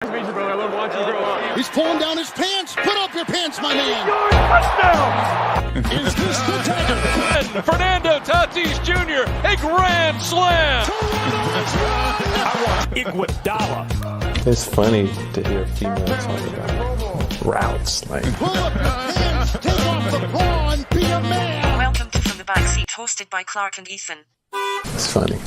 Brother, I love watching you grow up. He's pulling down his pants. Put up your pants, my man. Touchdown! Is this the tackle? Fernando Tatis Jr., a grand slam. Iguodala. It's funny to hear females talk about routes. Like, Pull up your pants. Take off the bra and be a man. Welcome to From the Backseat, hosted by Clark and Ethan. it's funny.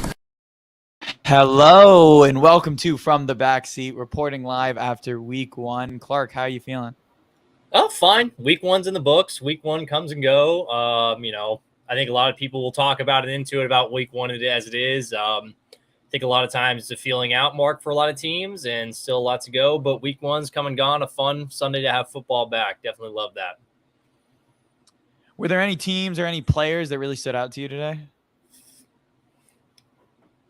Hello and welcome to From the Backseat, reporting live after week one. Clark, how are you feeling? Oh, fine. Week one's in the books. Week one comes and go. I think a lot of people will talk about it into it about week one as it is. I think a lot of times it's a feeling out mark for a lot of teams and still a lot to go. But week one's come and gone. A fun Sunday to have football back. Definitely love that. Were there any teams or any players that really stood out to you today?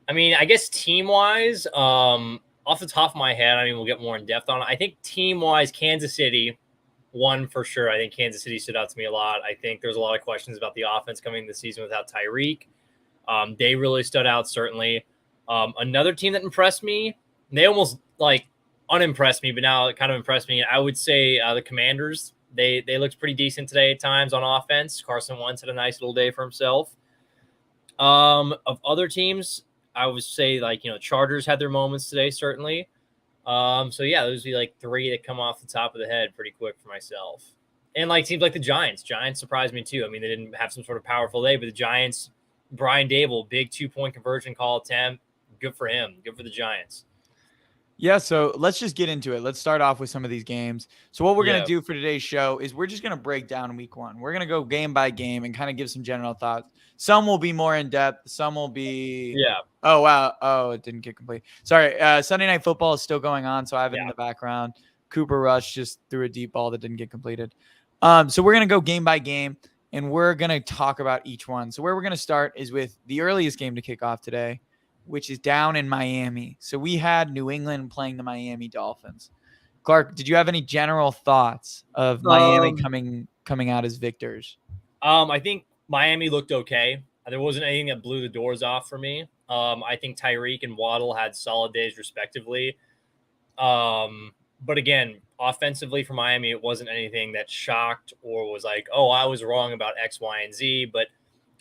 I mean, I guess team-wise, off the top of my head, we'll get more in depth on it. I think team-wise, Kansas City won for sure. I think Kansas City stood out to me a lot. I think there's a lot of questions about the offense coming this season without Tyreek. They really stood out, certainly. Another team that impressed me, they almost unimpressed me, but now it kind of impressed me. I would say the Commanders. They looked pretty decent today at times on offense. Carson Wentz had a nice little day for himself. Of other teams, I would say Chargers had their moments today, certainly. Those would be three that come off the top of the head pretty quick for myself. And teams like the Giants. Giants surprised me too. They didn't have some sort of powerful day, but the Giants, Brian Dable, big 2-point conversion call attempt. Good for him. Good for the Giants. Yeah, so let's just get into it. Let's start off with some of these games. So what we're going to do for today's show is we're just going to break down week one. We're going to go game by game and kind of give some general thoughts. Some will be more in depth. Some will be Oh, wow. Oh, it didn't get complete. Sorry. Sunday Night Football is still going on, so I have it in the background. Cooper Rush just threw a deep ball that didn't get completed. So we're going to go game by game, and we're going to talk about each one. So where we're going to start is with the earliest game to kick off today, which is down in Miami. So we had New England playing the Miami Dolphins. Clark, did you have any general thoughts of Miami coming out as victors? I think Miami looked okay. There wasn't anything that blew the doors off for me. I think Tyreek and Waddle had solid days respectively. But again, offensively for Miami, it wasn't anything that shocked or was I was wrong about X, Y, and Z. But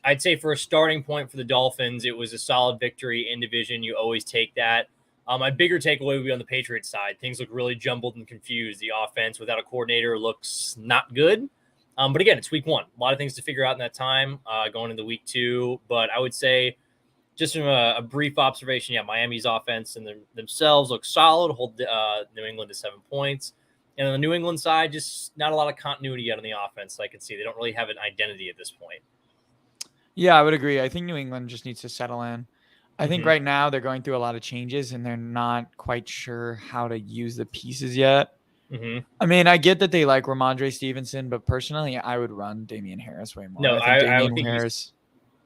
I'd say for a starting point for the Dolphins, it was a solid victory in division. You always take that. My bigger takeaway would be on the Patriots side. Things look really jumbled and confused. The offense without a coordinator looks not good. But again, it's week one. A lot of things to figure out in that time going into week two. But I would say just from a brief observation, Miami's offense and themselves look solid, hold New England to 7 points. And on the New England side, just not a lot of continuity yet on the offense. I can see they don't really have an identity at this point. Yeah, I would agree. I think New England just needs to settle in. I think right now they're going through a lot of changes and they're not quite sure how to use the pieces yet. I get that they like Ramondre Stevenson, but personally, I would run Damian Harris way more. No, I think Harris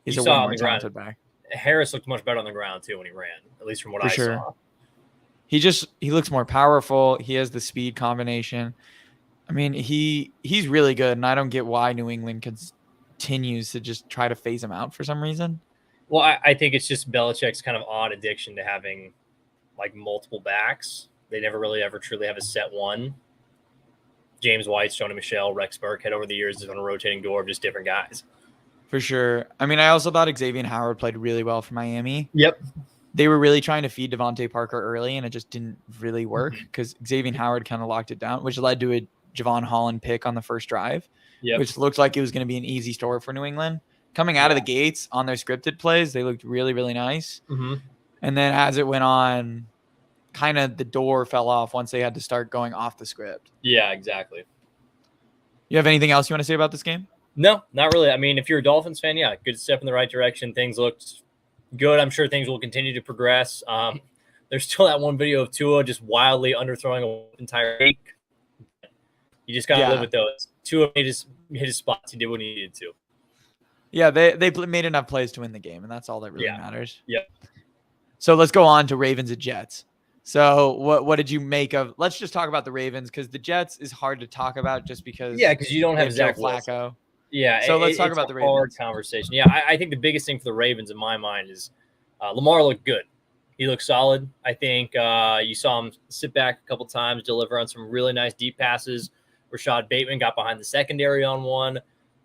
is a saw way more talented back. Harris looked much better on the ground too when he ran, at least from what I saw. He looks more powerful. He has the speed combination. He's really good, and I don't get why New England continues to just try to phase him out for some reason. Well, I think it's just Belichick's kind of odd addiction to having multiple backs. They never really ever truly have a set one. James White, Sony Michel, Rex Burkhead over the years has been a rotating door of just different guys. For sure. I also thought Xavier Howard played really well for Miami. Yep. They were really trying to feed Devontae Parker early, and it just didn't really work because Xavier Howard kind of locked it down, which led to a Javon Holland pick on the first drive, which looked like it was going to be an easy story for New England. Coming out of the gates on their scripted plays, they looked really, really nice. And then as it went on, kind of the door fell off once they had to start going off the script. Yeah, exactly. You have anything else you want to say about this game? No, not really. If you're a Dolphins fan, good step in the right direction. Things looked good. I'm sure things will continue to progress. There's still that one video of Tua just wildly underthrowing an entire week. You just got to live with those. Tua hit his spots. He did what he needed to. Yeah, they made enough plays to win the game, and that's all that really matters. Yep. So let's go on to Ravens and Jets. So what did you make of – let's just talk about the Ravens because the Jets is hard to talk about just because – Yeah, because you don't have Zach Flacco. Yeah. So let's talk about the Ravens. Hard conversation. Yeah, I think the biggest thing for the Ravens in my mind is Lamar looked good. He looked solid. I think you saw him sit back a couple times, deliver on some really nice deep passes. Rashad Bateman got behind the secondary on one.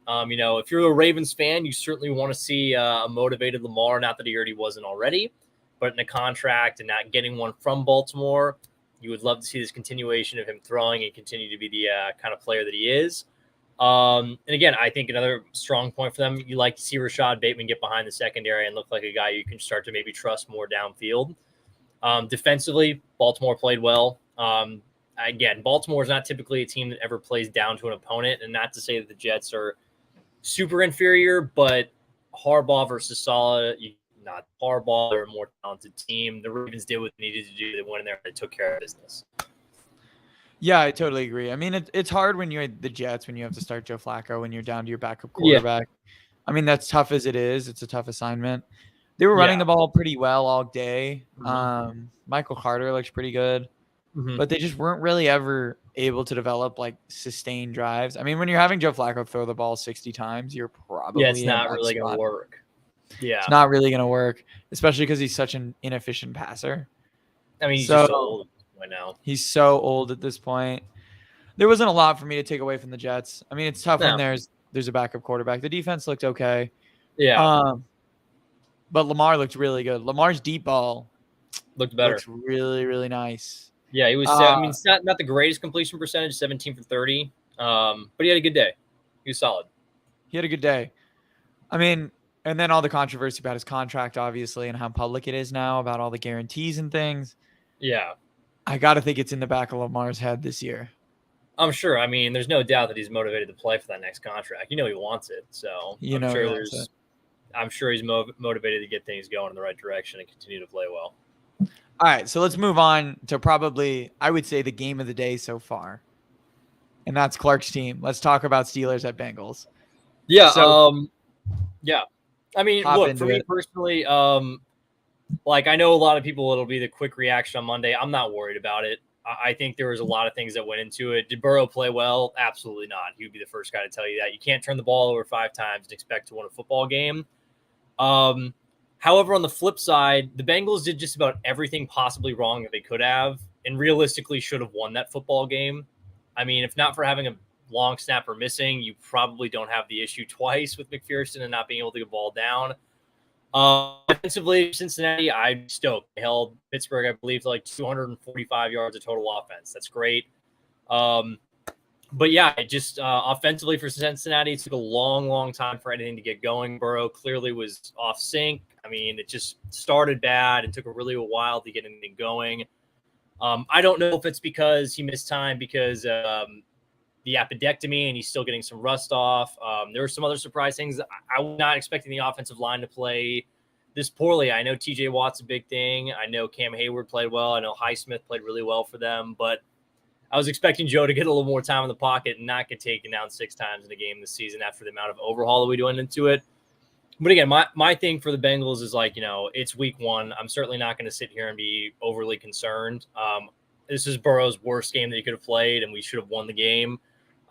If you're a Ravens fan, you certainly want to see a motivated Lamar, not that he already wasn't already, but in a contract and not getting one from Baltimore, you would love to see this continuation of him throwing and continue to be the kind of player that he is. And again, I think another strong point for them, you like to see Rashad Bateman get behind the secondary and look like a guy you can start to maybe trust more downfield. Defensively, Baltimore played well. Again, Baltimore is not typically a team that ever plays down to an opponent, and not to say that the Jets are super inferior, but Harbaugh versus Saleh, not Harbaugh, they're a more talented team. The Ravens did what they needed to do. They went in there and they took care of business. Yeah, I totally agree. I mean, it's hard when you're the Jets, when you have to start Joe Flacco, when you're down to your backup quarterback. Yeah. I mean, that's tough as it is. It's a tough assignment. They were running the ball pretty well all day. Mm-hmm. Michael Carter looks pretty good, but they just weren't really ever able to develop like sustained drives. I mean, when you're having Joe Flacco throw the ball 60 times, you're probably it's not really going to work. Yeah, it's not really going to work, especially because he's such an inefficient passer. I mean, he's just so old right now. He's so old at this point. There wasn't a lot for me to take away from the Jets. I mean, it's tough when there's a backup quarterback. The defense looked okay. Yeah. But Lamar looked really good. Lamar's deep ball looked better. Looks really, really nice. Yeah, he was. I mean, it's not the greatest completion percentage, 17 for 30. But he had a good day. He was solid. He had a good day. I mean, and then all the controversy about his contract, obviously, and how public it is now about all the guarantees and things. Yeah. I got to think it's in the back of Lamar's head this year. I'm sure. I mean, there's no doubt that he's motivated to play for that next contract. He wants it. So I'm sure he's motivated to get things going in the right direction and continue to play well. All right, so let's move on to probably, I would say, the game of the day so far. And that's Clark's team. Let's talk about Steelers at Bengals. Yeah. Yeah. I mean, look, for me personally, I know a lot of people, it'll be the quick reaction on Monday. I'm not worried about it. I think there was a lot of things that went into it. Did Burrow play well? Absolutely not. He would be the first guy to tell you that. You can't turn the ball over 5 times and expect to win a football game. However, on the flip side, the Bengals did just about everything possibly wrong that they could have and realistically should have won that football game. I mean, if not for having a long snapper missing, you probably don't have the issue twice with McPherson and not being able to get the ball down. Defensively, Cincinnati, I'm stoked. They held Pittsburgh, I believe, to like 245 yards of total offense. That's great. But yeah, it just offensively for Cincinnati, it took a long, long time for anything to get going. Burrow clearly was off sync. I mean, it just started bad and took a while to get anything going. I don't know if it's because he missed time because the appendectomy and he's still getting some rust off. There were some other surprise things. I was not expecting the offensive line to play this poorly. I know TJ Watt's a big thing. I know Cam Hayward played well. I know Highsmith played really well for them, but I was expecting Joe to get a little more time in the pocket and not get taken down 6 times in a game this season after the amount of overhaul that we went into it. But again, my thing for the Bengals is it's week 1. I'm certainly not going to sit here and be overly concerned. This is Burrow's worst game that he could have played, and we should have won the game.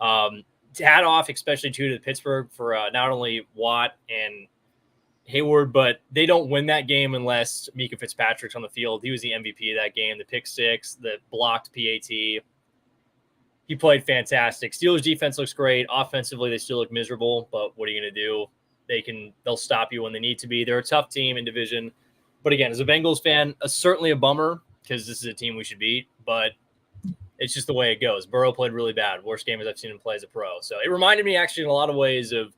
Hat off, especially to Pittsburgh for not only Watt and Hayward, but they don't win that game unless Mika Fitzpatrick's on the field. He was the MVP of that game, the pick 6, the blocked PAT. He played fantastic. Steelers defense looks great. Offensively, they still look miserable, but what are you going to do? They'll stop you when they need to be. They're a tough team in division. But again, as a Bengals fan, certainly a bummer because this is a team we should beat, but it's just the way it goes. Burrow played really bad. Worst game as I've seen him play as a pro. So it reminded me actually in a lot of ways of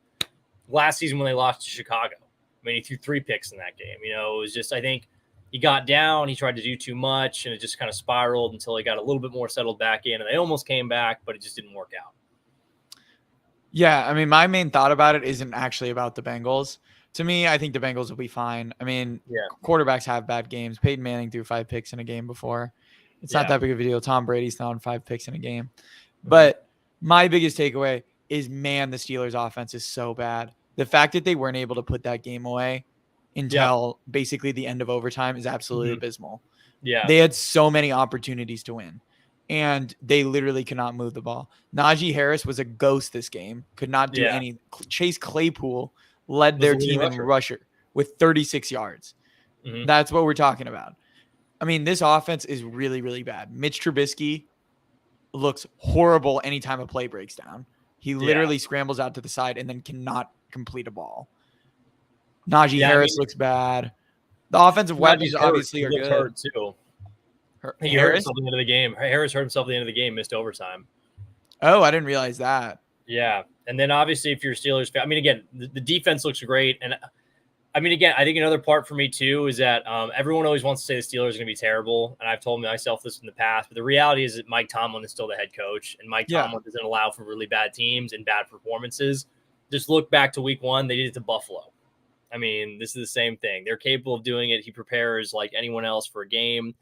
last season when they lost to Chicago. I mean, he threw 3 picks in that game. It was just, I think he got down, he tried to do too much, and it just kind of spiraled until he got a little bit more settled back in, and they almost came back, but it just didn't work out. Yeah, I mean, my main thought about it isn't actually about the Bengals. To me, I think the Bengals will be fine. I mean, quarterbacks have bad games. Peyton Manning threw 5 picks in a game before. It's not that big of a deal. Tom Brady's thrown 5 picks in a game. But my biggest takeaway is, man, the Steelers' offense is so bad. The fact that they weren't able to put that game away until basically the end of overtime is absolutely abysmal. Yeah, they had so many opportunities to win, and they literally could not move the ball. Najee Harris was a ghost this game. Could not do any. Chase Claypool led their team in rusher with 36 yards. That's what we're talking about. I mean, this offense is really, really bad. Mitch Trubisky looks horrible anytime a play breaks down. He literally scrambles out to the side and then cannot complete a ball. Najee Harris looks bad. The offensive weapons obviously are good. Hurt too. He hurt himself at the end of the game. Harris hurt himself at the end of the game, missed overtime. Oh, I didn't realize that. Yeah. And then obviously if you're Steelers fan, I mean, again, the defense looks great. And I mean, again, I think another part for me too is that everyone always wants to say the Steelers are going to be terrible. And I've told myself this in the past, but the reality is that Mike Tomlin is still the head coach, and Mike Tomlin doesn't allow for really bad teams and bad performances. Just look back to week 1. They did it to Buffalo. I mean, this is the same thing. They're capable of doing it. He prepares like anyone else for a game.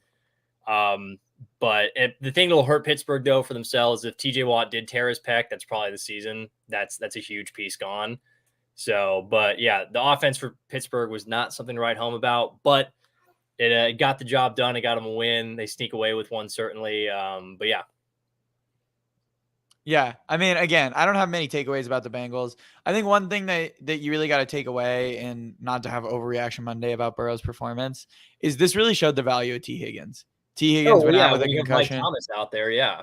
But the thing that'll hurt Pittsburgh though for themselves, if TJ Watt did tear his pec, that's probably the season. That's a huge piece gone. So, but yeah, the offense for Pittsburgh was not something to write home about, but it got the job done. It got them a win. They sneak away with one, certainly. But yeah. Yeah. I mean, again, I don't have many takeaways about the Bengals. I think one thing that you really got to take away, and not to have overreaction Monday about Burrow's performance, is this really showed the value of T. Higgins. T. Higgins went out with a concussion. Mike Thomas out there, yeah.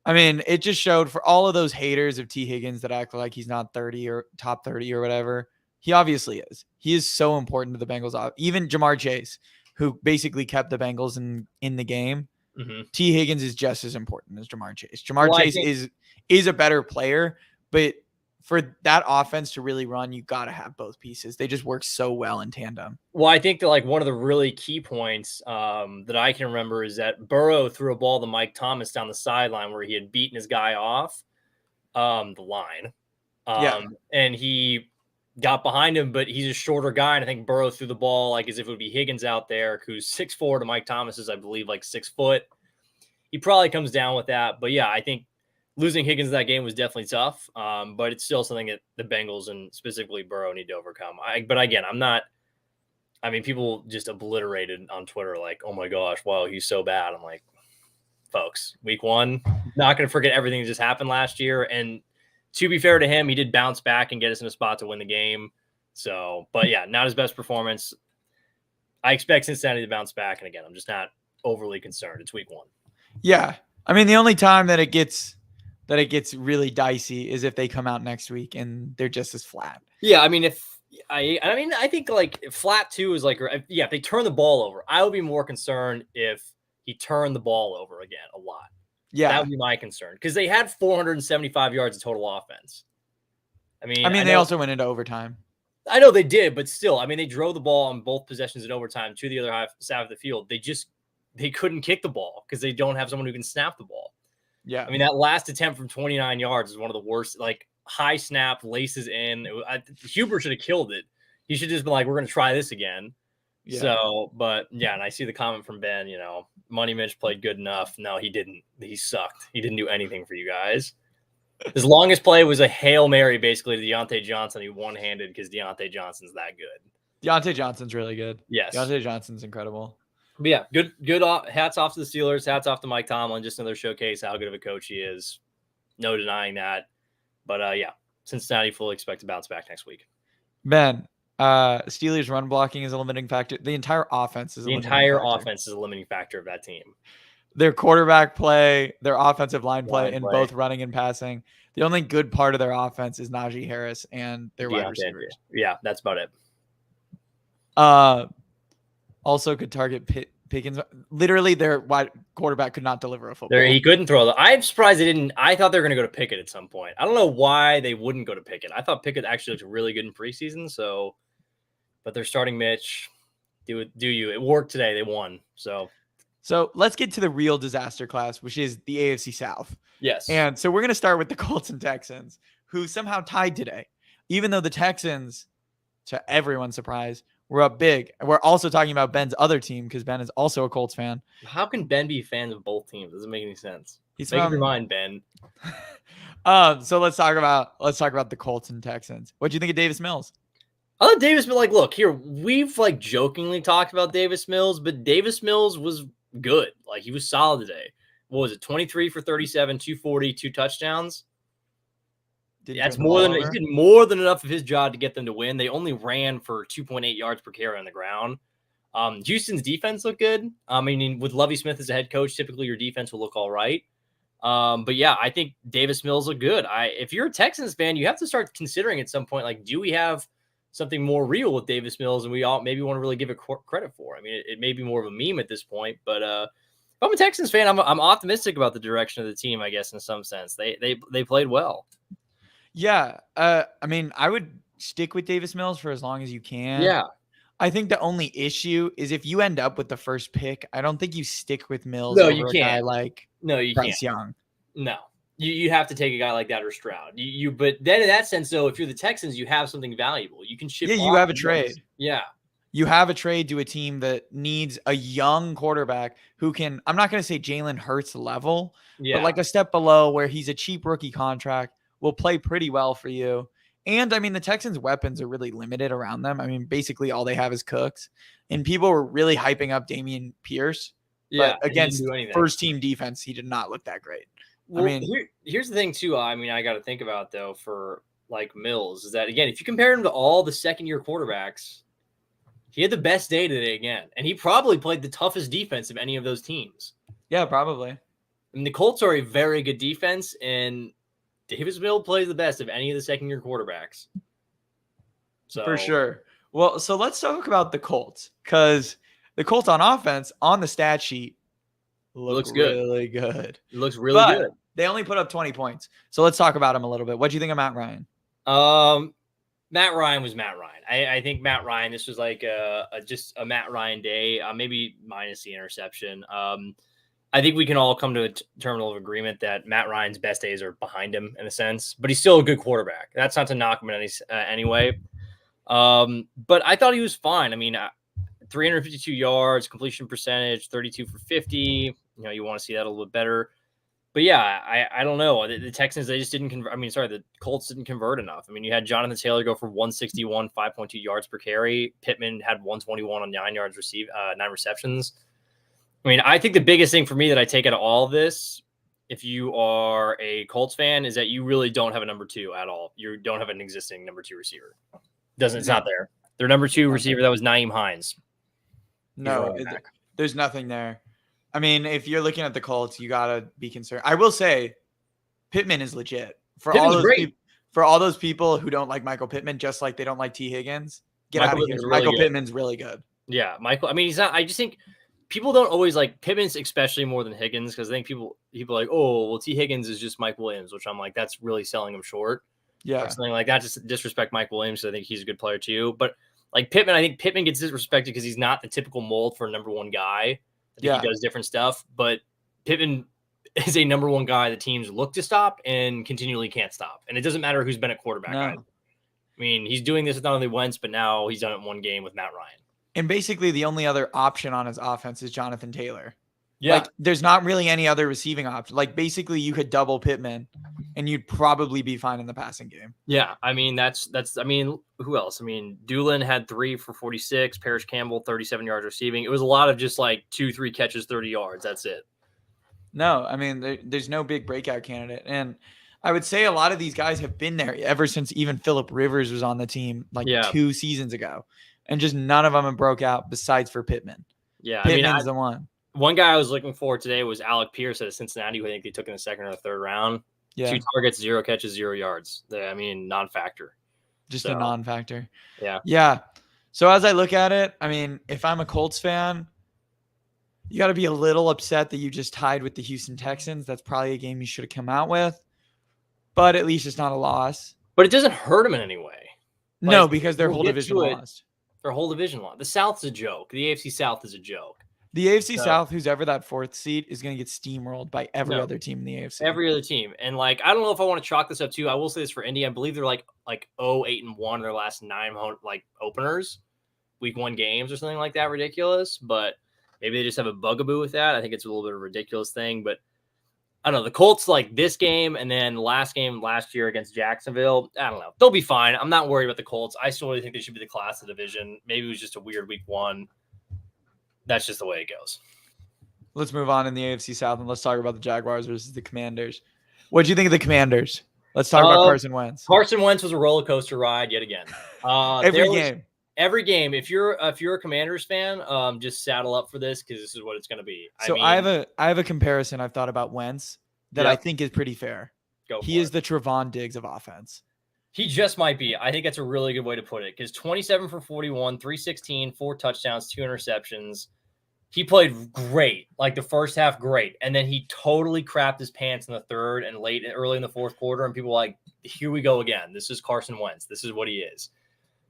I mean, it just showed for all of those haters of T. Higgins that act like he's not 30 or top 30 or whatever. He obviously is. He is so important to the Bengals. Even Jamar Chase, who basically kept the Bengals in the game. Mm-hmm. T. Higgins is just as important as Jamar Chase. Jamar Chase is a better player, but for that offense to really run, you got to have both pieces. They just work so well in tandem. Well, I think that like one of the really key points that I can remember is that Burrow threw a ball to Mike Thomas down the sideline where he had beaten his guy off the line. And he got behind him, but he's a shorter guy. And I think Burrow threw the ball like as if it would be Higgins out there, who's 6'4" to Mike Thomas is, I believe, like 6 foot. He probably comes down with that. But yeah, I think losing Higgins in that game was definitely tough, but it's still something that the Bengals and specifically Burrow need to overcome. But again, people just obliterated on Twitter like, oh my gosh, wow, he's so bad. I'm like, folks, week 1, not going to forget everything that just happened last year. And to be fair to him, he did bounce back and get us in a spot to win the game. So, but yeah, not his best performance. I expect Cincinnati to bounce back. And again, I'm just not overly concerned. It's week 1. Yeah. I mean, the only time that it gets really dicey is if they come out next week and they're just as flat. Yeah, I mean, I think like flat 2 is like, yeah, if they turn the ball over, I would be more concerned if he turned the ball over again a lot. Yeah, that would be my concern because they had 475 yards of total offense. I mean, they also went into overtime. I know they did, but still, I mean, they drove the ball on both possessions in overtime to the other side of the field. They couldn't kick the ball because they don't have someone who can snap the ball. Yeah. I mean, that last attempt from 29 yards is one of the worst, like high snap, laces in. Huber should have killed it. He should just been like, we're going to try this again. Yeah. So, but yeah. And I see the comment from Ben, Money Mitch played good enough. No, he didn't. He sucked. He didn't do anything for you guys. His longest play was a Hail Mary, basically, to Deontay Johnson. He one-handed because Deontay Johnson's that good. Deontay Johnson's really good. Yes. Deontay Johnson's incredible. But yeah, good. Hats off to the Steelers. Hats off to Mike Tomlin. Just another showcase how good of a coach he is. No denying that. But yeah, Cincinnati fully expect to bounce back next week. Ben, Steelers run blocking is a limiting factor. The entire offense is a limiting factor of that team. Their quarterback play, their offensive line play in both running and passing. The only good part of their offense is Najee Harris and their wide receivers. Yeah, that's about it. Also could target Pickens. Literally, their wide quarterback could not deliver a football. He couldn't throw. I'm surprised they didn't. I thought they were going to go to Pickett at some point. I don't know why they wouldn't go to Pickett. I thought Pickett actually looked really good in preseason. So, but they're starting Mitch. It worked today. They won. So let's get to the real disaster class, which is the AFC South. Yes. And so we're going to start with the Colts and Texans, who somehow tied today, even though the Texans, to everyone's surprise, were up big. We're also talking about Ben's other team because Ben is also a Colts fan. How can Ben be fans of both teams? Doesn't make any sense. Make up your mind, Ben. So let's talk about the Colts and Texans. What do you think of Davis Mills? I thought Davis Mills, look here, we've jokingly talked about Davis Mills, but Davis Mills was good. He was solid today. What was it? 23 for 37, 240, 2 touchdowns. That's more than he did more than enough of his job to get them to win. They only ran for 2.8 yards per carry on the ground. Houston's defense looked good. I mean, with Lovie Smith as a head coach, typically your defense will look all right. But yeah, I think Davis Mills look good. If you're a Texans fan, you have to start considering at some point, like, do we have something more real with Davis Mills and we all maybe want to really give it credit for? I mean, it may be more of a meme at this point, but if I'm a Texans fan, I'm optimistic about the direction of the team, I guess, in some sense. They played well. Yeah. I mean, I would stick with Davis Mills for as long as you can. Yeah. I think the only issue is if you end up with the first pick, I don't think you stick with Mills. No, over you a guy can't. like No, you Bryce can't. Young. No, you have to take a guy like that or Stroud. But then in that sense, though, if you're the Texans, you have something valuable. You can ship. Yeah, you have a trade. Yeah, you have a trade to a team that needs a young quarterback who can. I'm not going to say Jalen Hurts level, but like a step below, where he's a cheap rookie contract, will play pretty well for you. And I mean, the Texans' weapons are really limited around them. I mean, basically all they have is Cooks, and people were really hyping up Dameon Pierce. Yeah, but against first team defense, he did not look that great. Well, I mean, here's the thing too. I mean, I got to think about though for like Mills is that again, if you compare him to all the second-year quarterbacks, he had the best day today again, and he probably played the toughest defense of any of those teams. Yeah, probably. I mean, the Colts are a very good defense, and Davis Mills plays the best of any of the second-year quarterbacks. So for sure. Well, so let's talk about the Colts, because the Colts on offense on the stat sheet looks good. Really good. It looks really good. They only put up 20 points. So let's talk about him a little bit. What do you think of Matt Ryan? Matt Ryan was Matt Ryan. I think Matt Ryan, this was like just a Matt Ryan day, maybe minus the interception. I think we can all come to a terminal of agreement that Matt Ryan's best days are behind him in a sense, but he's still a good quarterback. That's not to knock him in any way. But I thought he was fine. I mean, 352 yards, completion percentage, 32 for 50. You know, you want to see that a little bit better. But yeah, I don't know. The Texans, they just didn't convert. I mean, sorry, the Colts didn't convert enough. I mean, you had Jonathan Taylor go for 161, 5.2 yards per carry. Pittman had 121 on 9 receptions. I mean, I think the biggest thing for me that I take out of all of this, if you are a Colts fan, is that you really don't have a number two at all. You don't have an existing number two receiver. It's not there. Their number two receiver, that was Nyheim Hines. No, there's nothing there. I mean, if you're looking at the Colts, you got to be concerned. I will say Pittman is legit. For all those people who don't like Michael Pittman, just like they don't like T. Higgins, get out of here. Michael Pittman's really good. Yeah, Michael. I mean, he's not. I just think people don't always like Pittman's, especially more than Higgins, because I think people are like, oh, well, T. Higgins is just Mike Williams, which I'm like, that's really selling him short. Yeah, or something like that. Just disrespect Mike Williams. So I think he's a good player too. But like Pittman, I think Pittman gets disrespected because he's not the typical mold for a number one guy. I think he does different stuff, but Pittman is a number one guy that teams look to stop and continually can't stop. And it doesn't matter who's been at quarterback. No. I mean, he's doing this with not only Wentz, but now he's done it in one game with Matt Ryan. And basically the only other option on his offense is Jonathan Taylor. Yeah. Like, there's not really any other receiving option. Like, basically you could double Pittman and you'd probably be fine in the passing game. Yeah. I mean, I mean, who else? I mean, Doolin had 3 for 46, Parrish Campbell, 37 yards receiving. It was a lot of just like 2-3 catches, 30 yards. That's it. No, I mean, there's no big breakout candidate. And I would say a lot of these guys have been there ever since even Phillip Rivers was on the team 2 seasons ago. And just none of them have broke out besides for Pittman. Yeah. Pittman's the one. One guy I was looking for today was Alec Pierce out of Cincinnati, who I think they took in the second or the third round. Yeah. 2 targets, 0 catches, 0 yards. I mean, non-factor. Just a non-factor. Yeah. Yeah. So as I look at it, I mean, if I'm a Colts fan, you got to be a little upset that you just tied with the Houston Texans. That's probably a game you should have come out with. But at least it's not a loss. But it doesn't hurt them in any way. No, because their whole division lost. Their whole division lost. The South's a joke. The AFC South is a joke. The AFC South, who's ever that 4th seed, is going to get steamrolled by every other team in the AFC. Every other team. And like, I don't know if I want to chalk this up too. I will say this for Indy. I believe they're like 0-8-1 in their last 9 openers, week 1 games or something like that. Ridiculous. But maybe they just have a bugaboo with that. I think it's a little bit of a ridiculous thing. But I don't know. The Colts, like this game and then the last game last year against Jacksonville, I don't know. They'll be fine. I'm not worried about the Colts. I still really think they should be the class of the division. Maybe it was just a weird week 1. That's just the way it goes. Let's move on in the AFC South and let's talk about the Jaguars versus the Commanders. What do you think of the Commanders? Let's talk about Carson Wentz. Carson Wentz was a roller coaster ride yet again. Every game. every game, if you're a Commanders fan, just saddle up for this because this is what it's going to be. So I have a comparison I've thought about Wentz that I think is pretty fair. He is the Trevon Diggs of offense. He just might be. I think that's a really good way to put it because 27 for 41, 316, 4 touchdowns, 2 interceptions. He played great, like the first half, great. And then he totally crapped his pants in the third and early in the fourth quarter. And people were like, here we go again. This is Carson Wentz. This is what he is.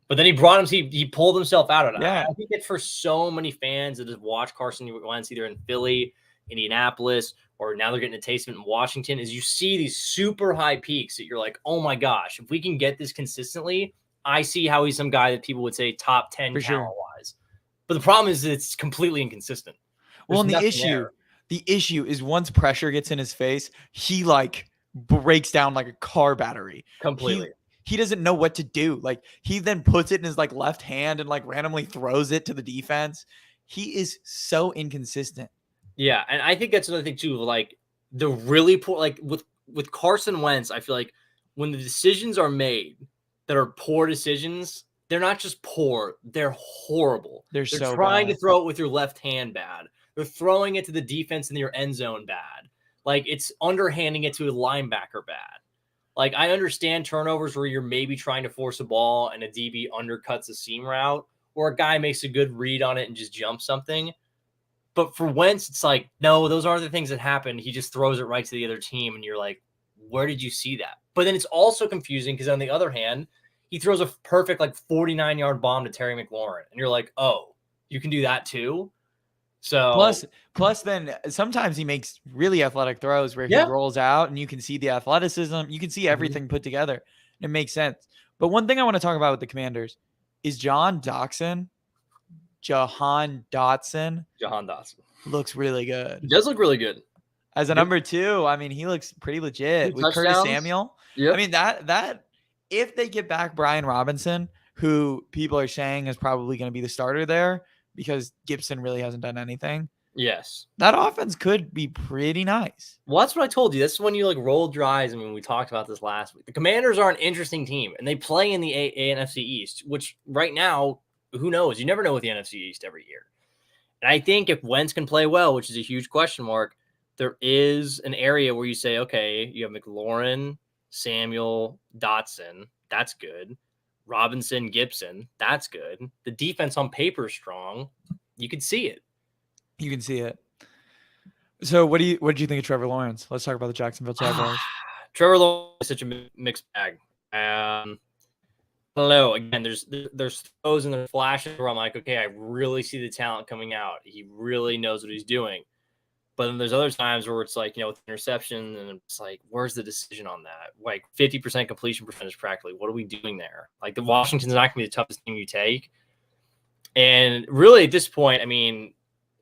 But then he pulled himself out of it. Yeah. I think it's for so many fans that have watched Carson Wentz either in Philly, Indianapolis, or now they're getting a taste of it in Washington, is you see these super high peaks that you're like, oh my gosh, if we can get this consistently, I see how he's some guy that people would say top 10 talent-wise. But the problem is that it's completely inconsistent. Well, and the issue is once pressure gets in his face, he like breaks down like a car battery. Completely. He doesn't know what to do. Like he then puts it in his like left hand and like randomly throws it to the defense. He is so inconsistent. Yeah, and I think that's another thing too. Like the really poor, like with Carson Wentz, I feel like when the decisions are made that are poor decisions, they're not just poor, they're horrible. They're so trying bad. to throw it with your left hand bad. They're throwing it to the defense in your end zone bad. Like it's underhanding it to a linebacker bad. Like I understand turnovers where you're maybe trying to force a ball and a DB undercuts a seam route, or a guy makes a good read on it and just jumps something. But for Wentz, it's like, no, those aren't the things that happen. He just throws it right to the other team, and you're like, where did you see that? But then it's also confusing because on the other hand, he throws a perfect like 49-yard bomb to Terry McLaurin, and you're like, oh, you can do that too? So plus then sometimes he makes really athletic throws where he rolls out and you can see the athleticism. You can see everything put together. It makes sense. But one thing I want to talk about with the Commanders is Jahan Dotson looks really good. He does look really good. As a number 2, I mean, he looks pretty legit. With Curtis Samuel. Yep. I mean, that if they get back Brian Robinson, who people are saying is probably going to be the starter there because Gibson really hasn't done anything. Yes. That offense could be pretty nice. Well, that's what I told you. This is when you like rolled your eyes. I mean, we talked about this last week. The Commanders are an interesting team, and they play in the NFC East, which right now, who knows? You never know with the NFC East every year. And I think if Wentz can play well, which is a huge question mark, there is an area where you say, okay, you have McLaurin, Samuel, Dotson. That's good. Robinson, Gibson. That's good. The defense on paper is strong. You can see it. You can see it. So what did you think of Trevor Lawrence? Let's talk about the Jacksonville Jaguars. Trevor Lawrence is such a mixed bag. I don't know. Again, there's throws and there's flashes where I'm like, okay, I really see the talent coming out. He really knows what he's doing. But then there's other times where it's like, with interception, and it's like, where's the decision on that? Like 50% completion percentage practically. What are we doing there? Like the Washington's not going to be the toughest thing you take. And really at this point, I mean,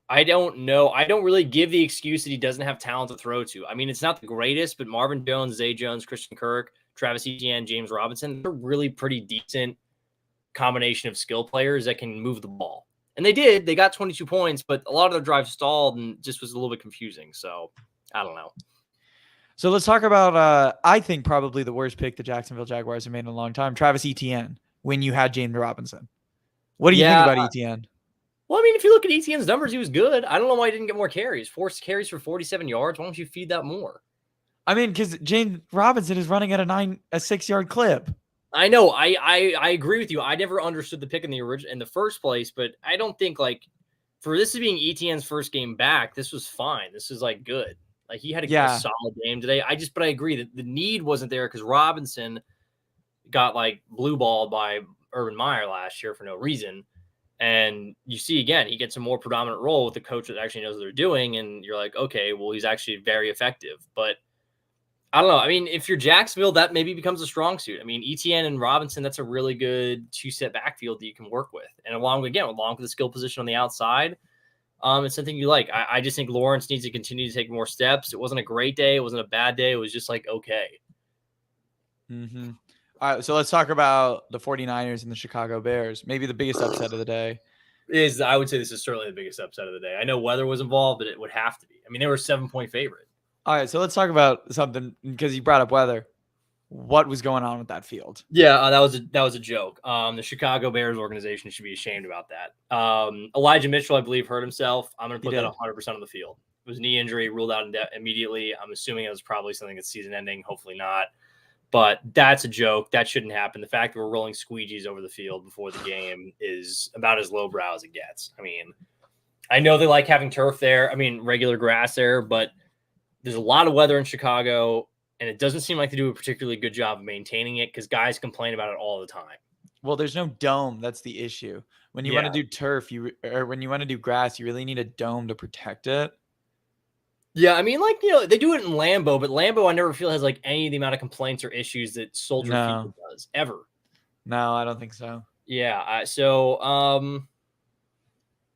I don't know. I don't really give the excuse that he doesn't have talent to throw to. I mean, it's not the greatest, but Marvin Jones, Zay Jones, Christian Kirk, Travis Etienne, James Robinson, they're really pretty decent combination of skill players that can move the ball. And they did. They got 22 points, but a lot of their drives stalled and just was a little bit confusing. So, I don't know. So let's talk about, I think, probably the worst pick the Jacksonville Jaguars have made in a long time, Travis Etienne, when you had James Robinson. What do you think about Etienne? Well, I mean, if you look at Etienne's numbers, he was good. I don't know why he didn't get more carries. 4 carries for 47 yards. Why don't you feed that more? I mean, because James Robinson is running at a 6-yard clip. I know. I agree with you. I never understood the pick in the first place, but I don't think for this being Etienne's first game back, this was fine. This is good. Like he had a solid game today. But I agree that the need wasn't there because Robinson got blue balled by Urban Meyer last year for no reason. And you see again, he gets a more predominant role with the coach that actually knows what they're doing. And you're like, okay, well, he's actually very effective, but I don't know. I mean, if you're Jacksonville, that maybe becomes a strong suit. I mean, Etienne and Robinson, that's a really good 2-set backfield that you can work with. And along with the skill position on the outside, it's something you like. I just think Lawrence needs to continue to take more steps. It wasn't a great day. It wasn't a bad day. It was just okay. Mm-hmm. All right, so let's talk about the 49ers and the Chicago Bears. Maybe the biggest upset of the day. I would say this is certainly the biggest upset of the day. I know weather was involved, but it would have to be. I mean, they were a 7-point favorite. All right, so let's talk about something because you brought up weather. what was going on with that field. Yeah, that was a joke. The Chicago Bears organization should be ashamed about that. Elijah Mitchell, I believe, hurt himself. I'm going to put that 100% on the field. It was a knee injury, ruled out immediately. I'm assuming it was probably something that's season-ending. Hopefully not. But that's a joke. That shouldn't happen. The fact that we're rolling squeegees over the field before the game is about as lowbrow as it gets. I mean, I know they like having turf there. I mean, regular grass there, but there's a lot of weather in Chicago, and it doesn't seem like they do a particularly good job of maintaining it because guys complain about it all the time. Well, there's no dome. That's the issue. When you want to do turf, or when you want to do grass, you really need a dome to protect it. Yeah, I mean, like, you know, they do it in Lambeau, but Lambeau I never feel has like any of the amount of complaints or issues that Soldier Field does ever. No, I don't think so. Yeah,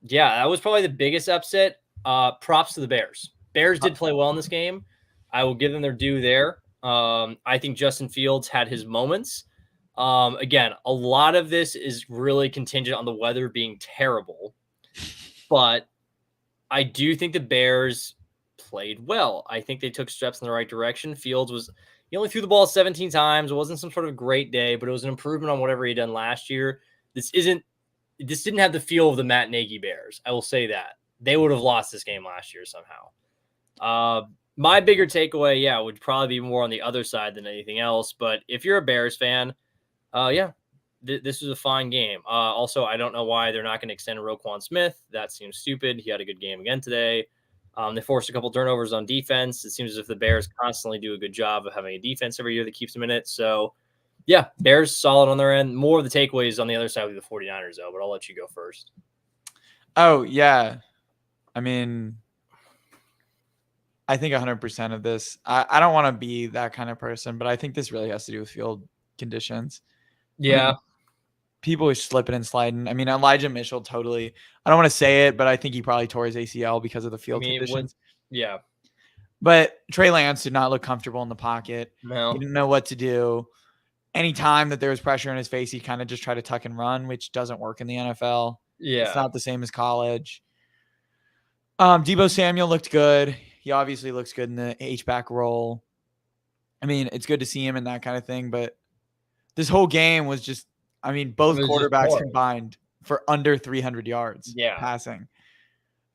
yeah, that was probably the biggest upset. Props to the Bears. Bears did play well in this game. I will give them their due there. I think Justin Fields had his moments. Again, a lot of this is really contingent on the weather being terrible, but I do think the Bears played well. I think they took steps in the right direction. Fields he only threw the ball 17 times. It wasn't some sort of great day, but it was an improvement on whatever he'd done last year. This didn't have the feel of the Matt Nagy Bears. I will say that. They would have lost this game last year somehow. My bigger takeaway, would probably be more on the other side than anything else. But if you're a Bears fan, this was a fine game. Also, I don't know why they're not going to extend Roquan Smith. That seems stupid. He had a good game again today. They forced a couple turnovers on defense. It seems as if the Bears constantly do a good job of having a defense every year that keeps them in it. So, yeah, Bears solid on their end. More of the takeaways on the other side with the 49ers, though, but I'll let you go first. Oh, yeah. I mean, I think 100% of this. I don't want to be that kind of person, but I think this really has to do with field conditions. Yeah. I mean, people are slipping and sliding. I mean, Elijah Mitchell, totally. I don't want to say it, but I think he probably tore his ACL because of the field conditions. Yeah. But Trey Lance did not look comfortable in the pocket. No. He didn't know what to do. Anytime that there was pressure in his face, he kind of just tried to tuck and run, which doesn't work in the NFL. Yeah. It's not the same as college. Deebo Samuel looked good. He obviously looks good in the H-back role. I mean, it's good to see him in that kind of thing, but this whole game was just, I mean, both quarterbacks combined for under 300 yards passing.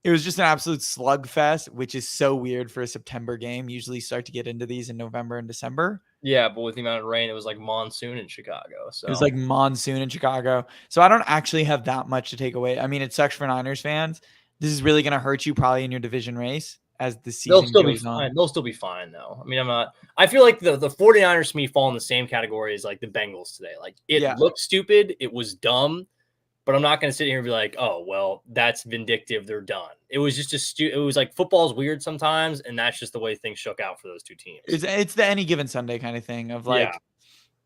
It was just an absolute slugfest, which is so weird for a September game. Usually start to get into these in November and December. Yeah, but with the amount of rain, it was like monsoon in Chicago. So it was like monsoon in Chicago. So I don't actually have that much to take away. I mean, it sucks for Niners fans. This is really going to hurt you probably in your division race as the season goes on. They'll still be fine, though. I mean, I feel like the 49ers to me fall in the same category as like the Bengals today. Like, it looked stupid. It was dumb. But I'm not going to sit here and be like, oh, well, that's vindictive. They're done. It was just it was like football's weird sometimes, and that's just the way things shook out for those two teams. It's the any given Sunday kind of thing of like,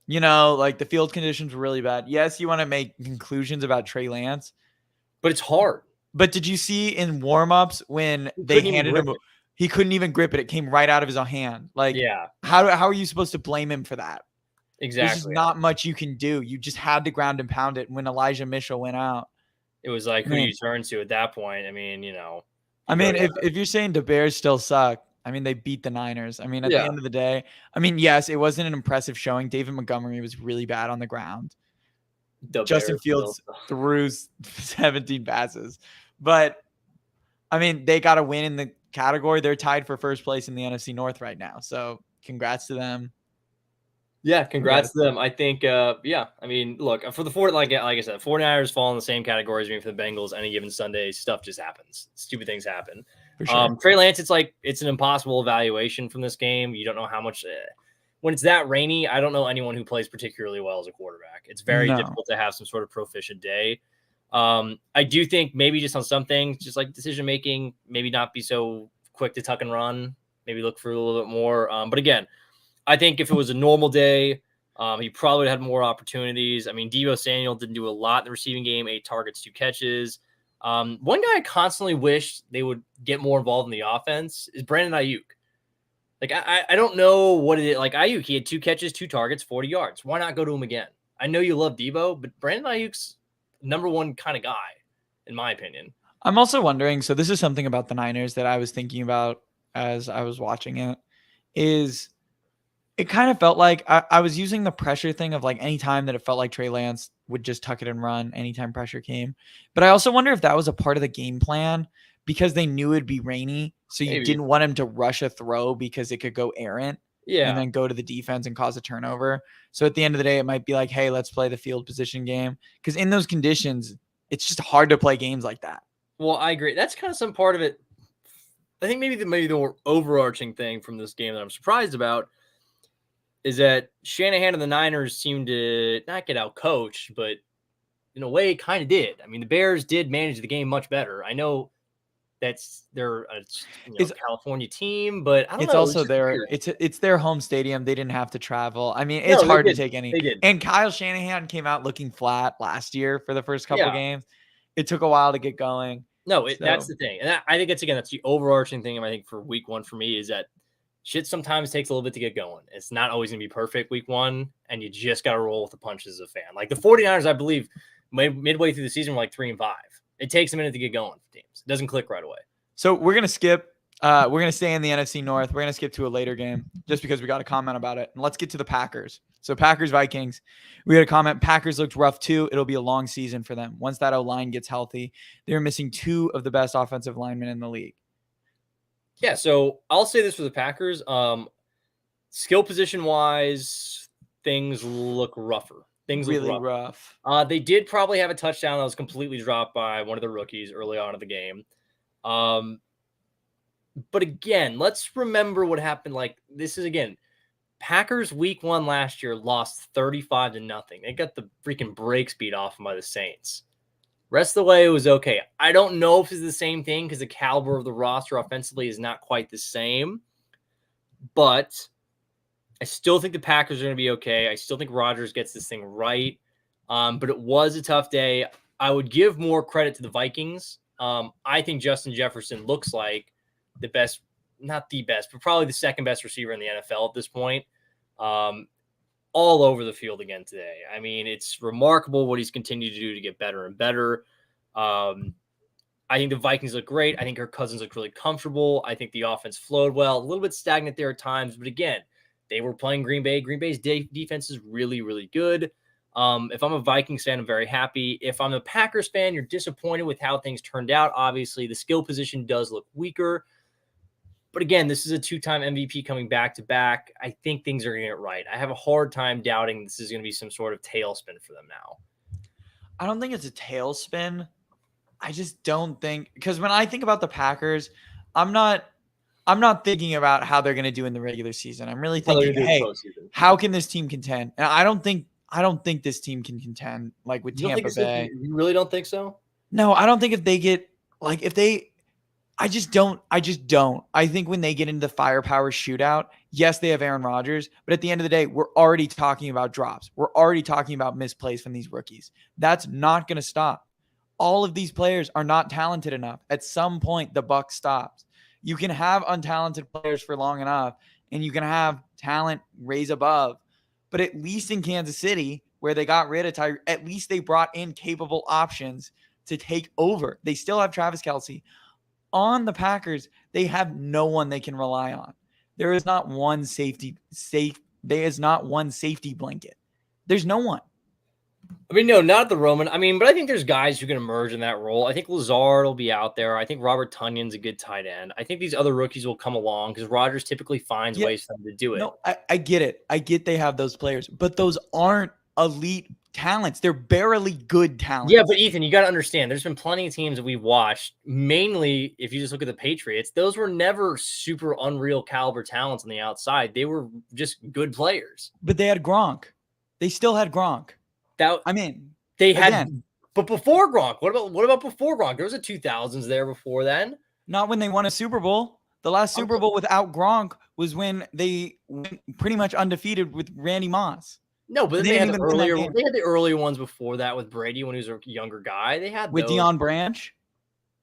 you know, like the field conditions were really bad. Yes, you want to make conclusions about Trey Lance. But it's hard. But did you see in warm-ups when they handed him – he couldn't even grip it. It came right out of his own hand. Like, how are you supposed to blame him for that? Exactly. There's just not much you can do. You just had to ground and pound it. When Elijah Mitchell went out, it was like, who do you turn to at that point? I mean, you know. I mean, if you're saying the Bears still suck, I mean, they beat the Niners. I mean, at the end of the day, I mean, yes, it wasn't an impressive showing. David Montgomery was really bad on the ground. Justin Fields threw 17 passes. But, I mean, they got a win in the category. They're tied for first place in the NFC North right now. So, congrats to them. Yeah, congrats to them. I think, I mean, look, for the like I said, 49ers fall in the same category as me for the Bengals. Any given Sunday, stuff just happens. Stupid things happen. For sure. Trey Lance, it's an impossible evaluation from this game. You don't know how much when it's that rainy. I don't know anyone who plays particularly well as a quarterback. It's very difficult to have some sort of proficient day. I do think maybe just on some things, just like decision making, maybe not be so quick to tuck and run. Maybe look for a little bit more. But again, I think if it was a normal day, he probably would have had more opportunities. I mean, Deebo Samuel didn't do a lot in the receiving game, 8 targets, 2 catches. One guy I constantly wish they would get more involved in the offense is Brandon Ayuk. Like, I don't know what it is. Like, Ayuk, he had 2 catches, 2 targets, 40 yards. Why not go to him again? I know you love Deebo, but Brandon Ayuk's number one kind of guy, in my opinion. I'm also wondering, so this is something about the Niners that I was thinking about as I was watching it, is It kind of felt like I was using the pressure thing of like any time that it felt like Trey Lance would just tuck it and run anytime pressure came. But I also wonder if that was a part of the game plan because they knew it'd be rainy. So you didn't want him to rush a throw because it could go errant and then go to the defense and cause a turnover. So at the end of the day, it might be like, hey, let's play the field position game. Because in those conditions, it's just hard to play games like that. Well, I agree. That's kind of some part of it. I think maybe the more overarching thing from this game that I'm surprised about is that Shanahan and the Niners seem to not get out coached, but in a way kind of did. I mean, the Bears did manage the game much better. I know they're a California team, but I don't know. It's also it's their home stadium. They didn't have to travel. I mean, it's hard to take any. They did. And Kyle Shanahan came out looking flat last year for the first couple games. It took a while to get going. No, that's the thing. And I think that's the overarching thing. I think for week one for me is that shit sometimes takes a little bit to get going. It's not always going to be perfect week one, and you just got to roll with the punches as a fan. Like the 49ers, I believe, midway through the season were like 3-5. It takes a minute to get going for teams. It doesn't click right away. So we're going to skip. We're going to stay in the NFC North. We're going to skip to a later game just because we got a comment about it. And let's get to the Packers. So Packers-Vikings. We got a comment. Packers looked rough too. It'll be a long season for them. Once that O-line gets healthy, they're missing 2 of the best offensive linemen in the league. Yeah, so I'll say this for the Packers. Skill position-wise, things look rougher. Things really look rough. They did probably have a touchdown that was completely dropped by one of the rookies early on in the game. But again, let's remember what happened. Like this is again, Packers week 1 last year lost 35-0. They got the freaking brakes beat off them by the Saints. Rest of the way, it was okay. I don't know if it's the same thing because the caliber of the roster offensively is not quite the same. But I still think the Packers are going to be okay. I still think Rodgers gets this thing right. But it was a tough day. I would give more credit to the Vikings. I think Justin Jefferson looks like the best, not the best, but probably the second best receiver in the NFL at this point. All over the field again today. I mean, it's remarkable what he's continued to do to get better and better. I think the Vikings look great. I think Kirk Cousins looked really comfortable. I think the offense flowed well. A little bit stagnant there at times, but again, they were playing Green Bay. Green Bay's defense is really, really good. If I'm a Vikings fan, I'm very happy. If I'm a Packers fan, you're disappointed with how things turned out. Obviously, the skill position does look weaker. But again, this is a 2-time MVP coming back-to-back. I think things are going to get right. I have a hard time doubting this is going to be some sort of tailspin for them now. I don't think it's a tailspin. I just don't think – because when I think about the Packers, I'm not thinking about how they're going to do in the regular season. I'm really thinking, hey, how can this team contend? And I don't think this team can contend like with Tampa Bay. You really don't think so? No, I don't think if they get like if they I just don't. I think when they get into the firepower shootout, yes, they have Aaron Rodgers, but at the end of the day, we're already talking about drops. We're already talking about misplays from these rookies. That's not going to stop. All of these players are not talented enough. At some point, the buck stops. You can have untalented players for long enough, and you can have talent raise above. But at least in Kansas City, where they got rid of Tyreek, at least they brought in capable options to take over. They still have Travis Kelce. On the Packers, they have no one they can rely on. There is not one safety blanket. There's no one. I mean, no, not the Roman. I mean, but I think there's guys who can emerge in that role. I think Lazard will be out there. I think Robert Tunyon's a good tight end. I think these other rookies will come along because Rodgers typically finds ways for them to do it. No, I get it. I get they have those players, but those aren't elite talents. They're barely good talents. Yeah, but Ethan, you got to understand, there's been plenty of teams that we've watched, mainly if you just look at the Patriots, those were never super unreal caliber talents on the outside. They were just good players. But they had Gronk. They still had Gronk. But before Gronk, what about before Gronk? There was a 2000s there before then. Not when they won a Super Bowl. The last Super Bowl without Gronk was when they went pretty much undefeated with Randy Moss. No, but they had the earlier ones before that with Brady when he was a younger guy. They had with Deion Branch.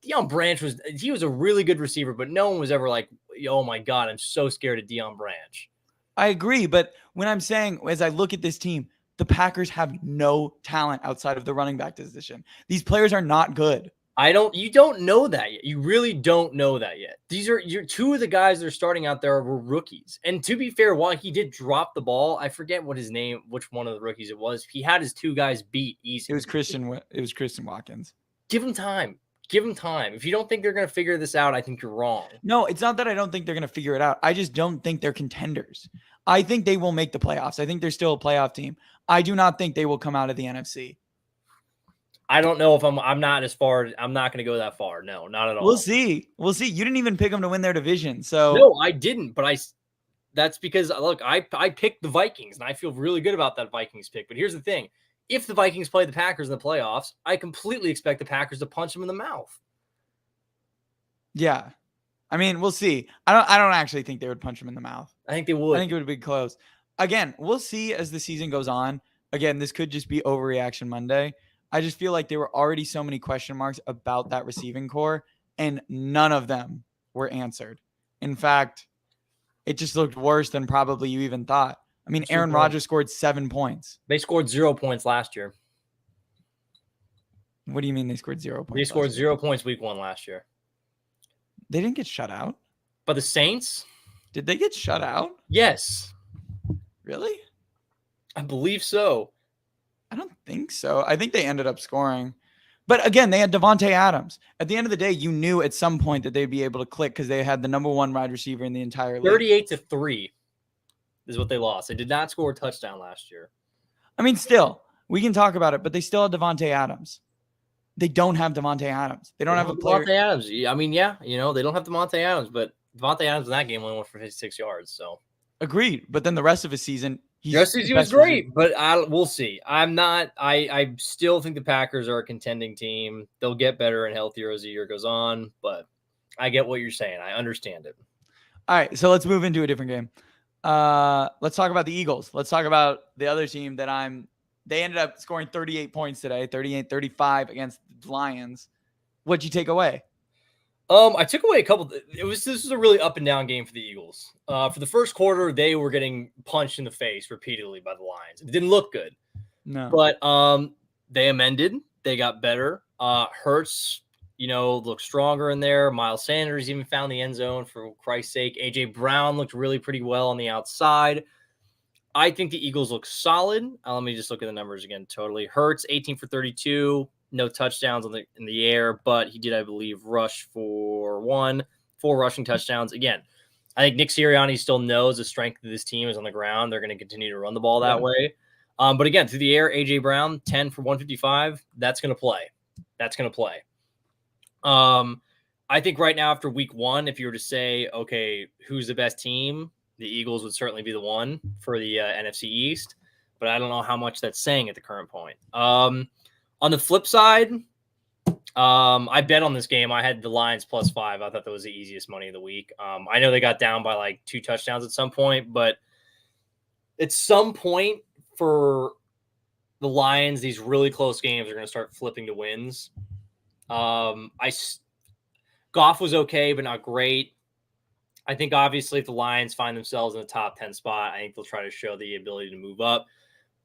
Deion Branch was a really good receiver, but no one was ever like, oh my God, I'm so scared of Deion Branch. I agree, but when I'm saying, as I look at this team, the Packers have no talent outside of the running back position. These players are not good. You don't know that yet. You really don't know that yet. These are two of the guys that are starting out there were rookies. And to be fair, while he did drop the ball, I forget which one of the rookies it was. He had his two guys beat easy. It was Christian Watkins. Give him time. Give him time. If you don't think they're going to figure this out, I think you're wrong. No, it's not that I don't think they're going to figure it out. I just don't think they're contenders. I think they will make the playoffs. I think they're still a playoff team. I do not think they will come out of the NFC. I don't know if I'm not going to go that far. No, not at all. We'll see. You didn't even pick them to win their division. So no, I didn't, but that's because look, I picked the Vikings and I feel really good about that Vikings pick. But here's the thing. If the Vikings play the Packers in the playoffs, I completely expect the Packers to punch them in the mouth. Yeah. I mean, we'll see. I don't actually think they would punch them in the mouth. I think they would. I think it would be close. Again, we'll see as the season goes on. Again, this could just be overreaction Monday. I just feel like there were already so many question marks about that receiving core, and none of them were answered. In fact, it just looked worse than probably you even thought. I mean, Aaron Rodgers scored 7 points. They scored 0 points last year. What do you mean they scored 0 points? They scored 0 points week 1 last year. They didn't get shut out? But the Saints? Did they get shut out? Yes. Really? I believe so. I don't think so. I think they ended up scoring. But again, they had Devontae Adams. At the end of the day, you knew at some point that they'd be able to click because they had the number 1 wide receiver in the entire league. 38-3 is what they lost. They did not score a touchdown last year. I mean, still, we can talk about it, but they still have Devontae Adams. They don't have Devontae Adams. They don't have a player. Devontae Adams. I mean, yeah, they don't have Devontae Adams, but Devontae Adams in that game only went for 56 yards. So agreed. But then the rest of his season, he was great. But we'll see. I still think the Packers are a contending team. They'll get better and healthier as the year goes on. But I get what you're saying. I understand it. All right, so let's move into a different game. Let's talk about the Eagles. Let's talk about the other team they ended up scoring 38 points today, 38-35 against the Lions. What'd you take away? I took away a couple. This was a really up and down game for the Eagles. For the first quarter, they were getting punched in the face repeatedly by the Lions. It didn't look good. No. But they amended. They got better. Hurts, looked stronger in there. Miles Sanders even found the end zone, for Christ's sake. A.J. Brown looked really pretty well on the outside. I think the Eagles look solid. Let me just look at the numbers again. Totally. Hurts, 18 for 32. No touchdowns in the air, but he did, I believe, rush for 4 rushing touchdowns. Again, I think Nick Sirianni still knows the strength of this team is on the ground. They're going to continue to run the ball that way. But again, through the air, A.J. Brown, 10 for 155. That's going to play. I think right now after week 1, if you were to say, okay, who's the best team, the Eagles would certainly be the one for the NFC East. But I don't know how much that's saying at the current point. On the flip side, I bet on this game. I had the Lions +5. I thought that was the easiest money of the week. I know they got down by like 2 touchdowns at some point, but at some point for the Lions, these really close games are going to start flipping to wins. Goff was okay, but not great. I think obviously if the Lions find themselves in the top 10 spot, I think they'll try to show the ability to move up.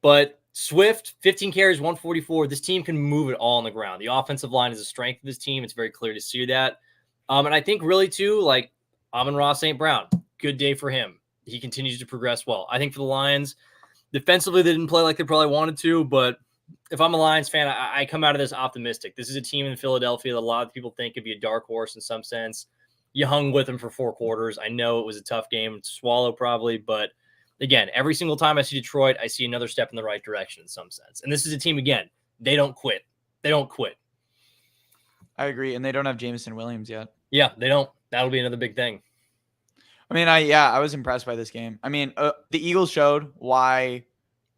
But Swift, 15 carries, 144. This team can move it all on the ground. The offensive line is a strength of this team. It's very clear to see that. And I think really too, like Amon-Ra St. Brown, good day for him. He continues to progress well. I think for the Lions, defensively, they didn't play like they probably wanted to, but if I'm a Lions fan, I come out of this optimistic. This is a team in Philadelphia that a lot of people think could be a dark horse in some sense. You hung with them for 4 quarters. I know it was a tough game to swallow probably, but again, every single time I see Detroit, I see another step in the right direction in some sense. And this is a team, again, they don't quit. I agree, and they don't have Jameson Williams yet. Yeah, they don't. That'll be another big thing. I mean, I was impressed by this game. I mean, the Eagles showed why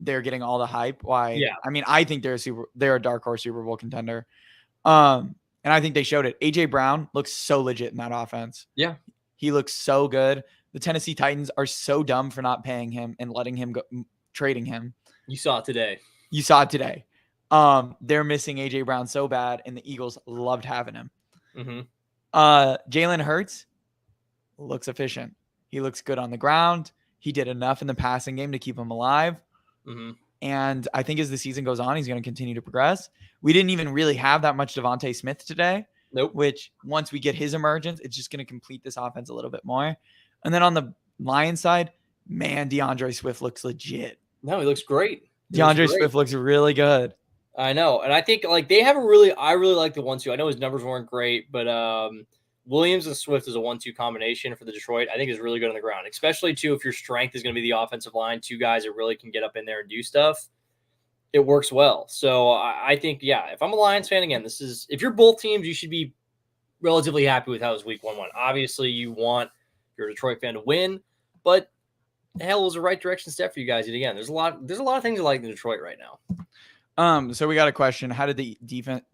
they're getting all the hype. Why? Yeah. I mean, I think they're a dark horse Super Bowl contender. And I think they showed it. A.J. Brown looks so legit in that offense. Yeah. He looks so good. The Tennessee Titans are so dumb for not paying him and letting him go, trading him. You saw it today. They're missing A.J. Brown so bad, and the Eagles loved having him. Mm-hmm. Jalen Hurts looks efficient. He looks good on the ground. He did enough in the passing game to keep him alive. Mm-hmm. And I think as the season goes on, he's going to continue to progress. We didn't even really have that much Devontae Smith today. Nope. Which once we get his emergence, it's just going to complete this offense a little bit more. And then on the Lions side, man, Deandre Swift looks legit. No, he looks great. DeAndre Swift looks really good. I know. And I think like they have I really like the 1-2. I know his numbers weren't great, but Williams and Swift is a 1-2 combination for the Detroit. I think is really good on the ground, especially too if your strength is going to be the offensive line, 2 guys that really can get up in there and do stuff. It works well. So I think, yeah, if I'm a Lions fan, again, if you're both teams, you should be relatively happy with how this week 1 went. Obviously, you want your Detroit fan to win, but hell, it was the right direction step for you guys. And again, there's a lot of things I like in Detroit right now. So we got a question. How did the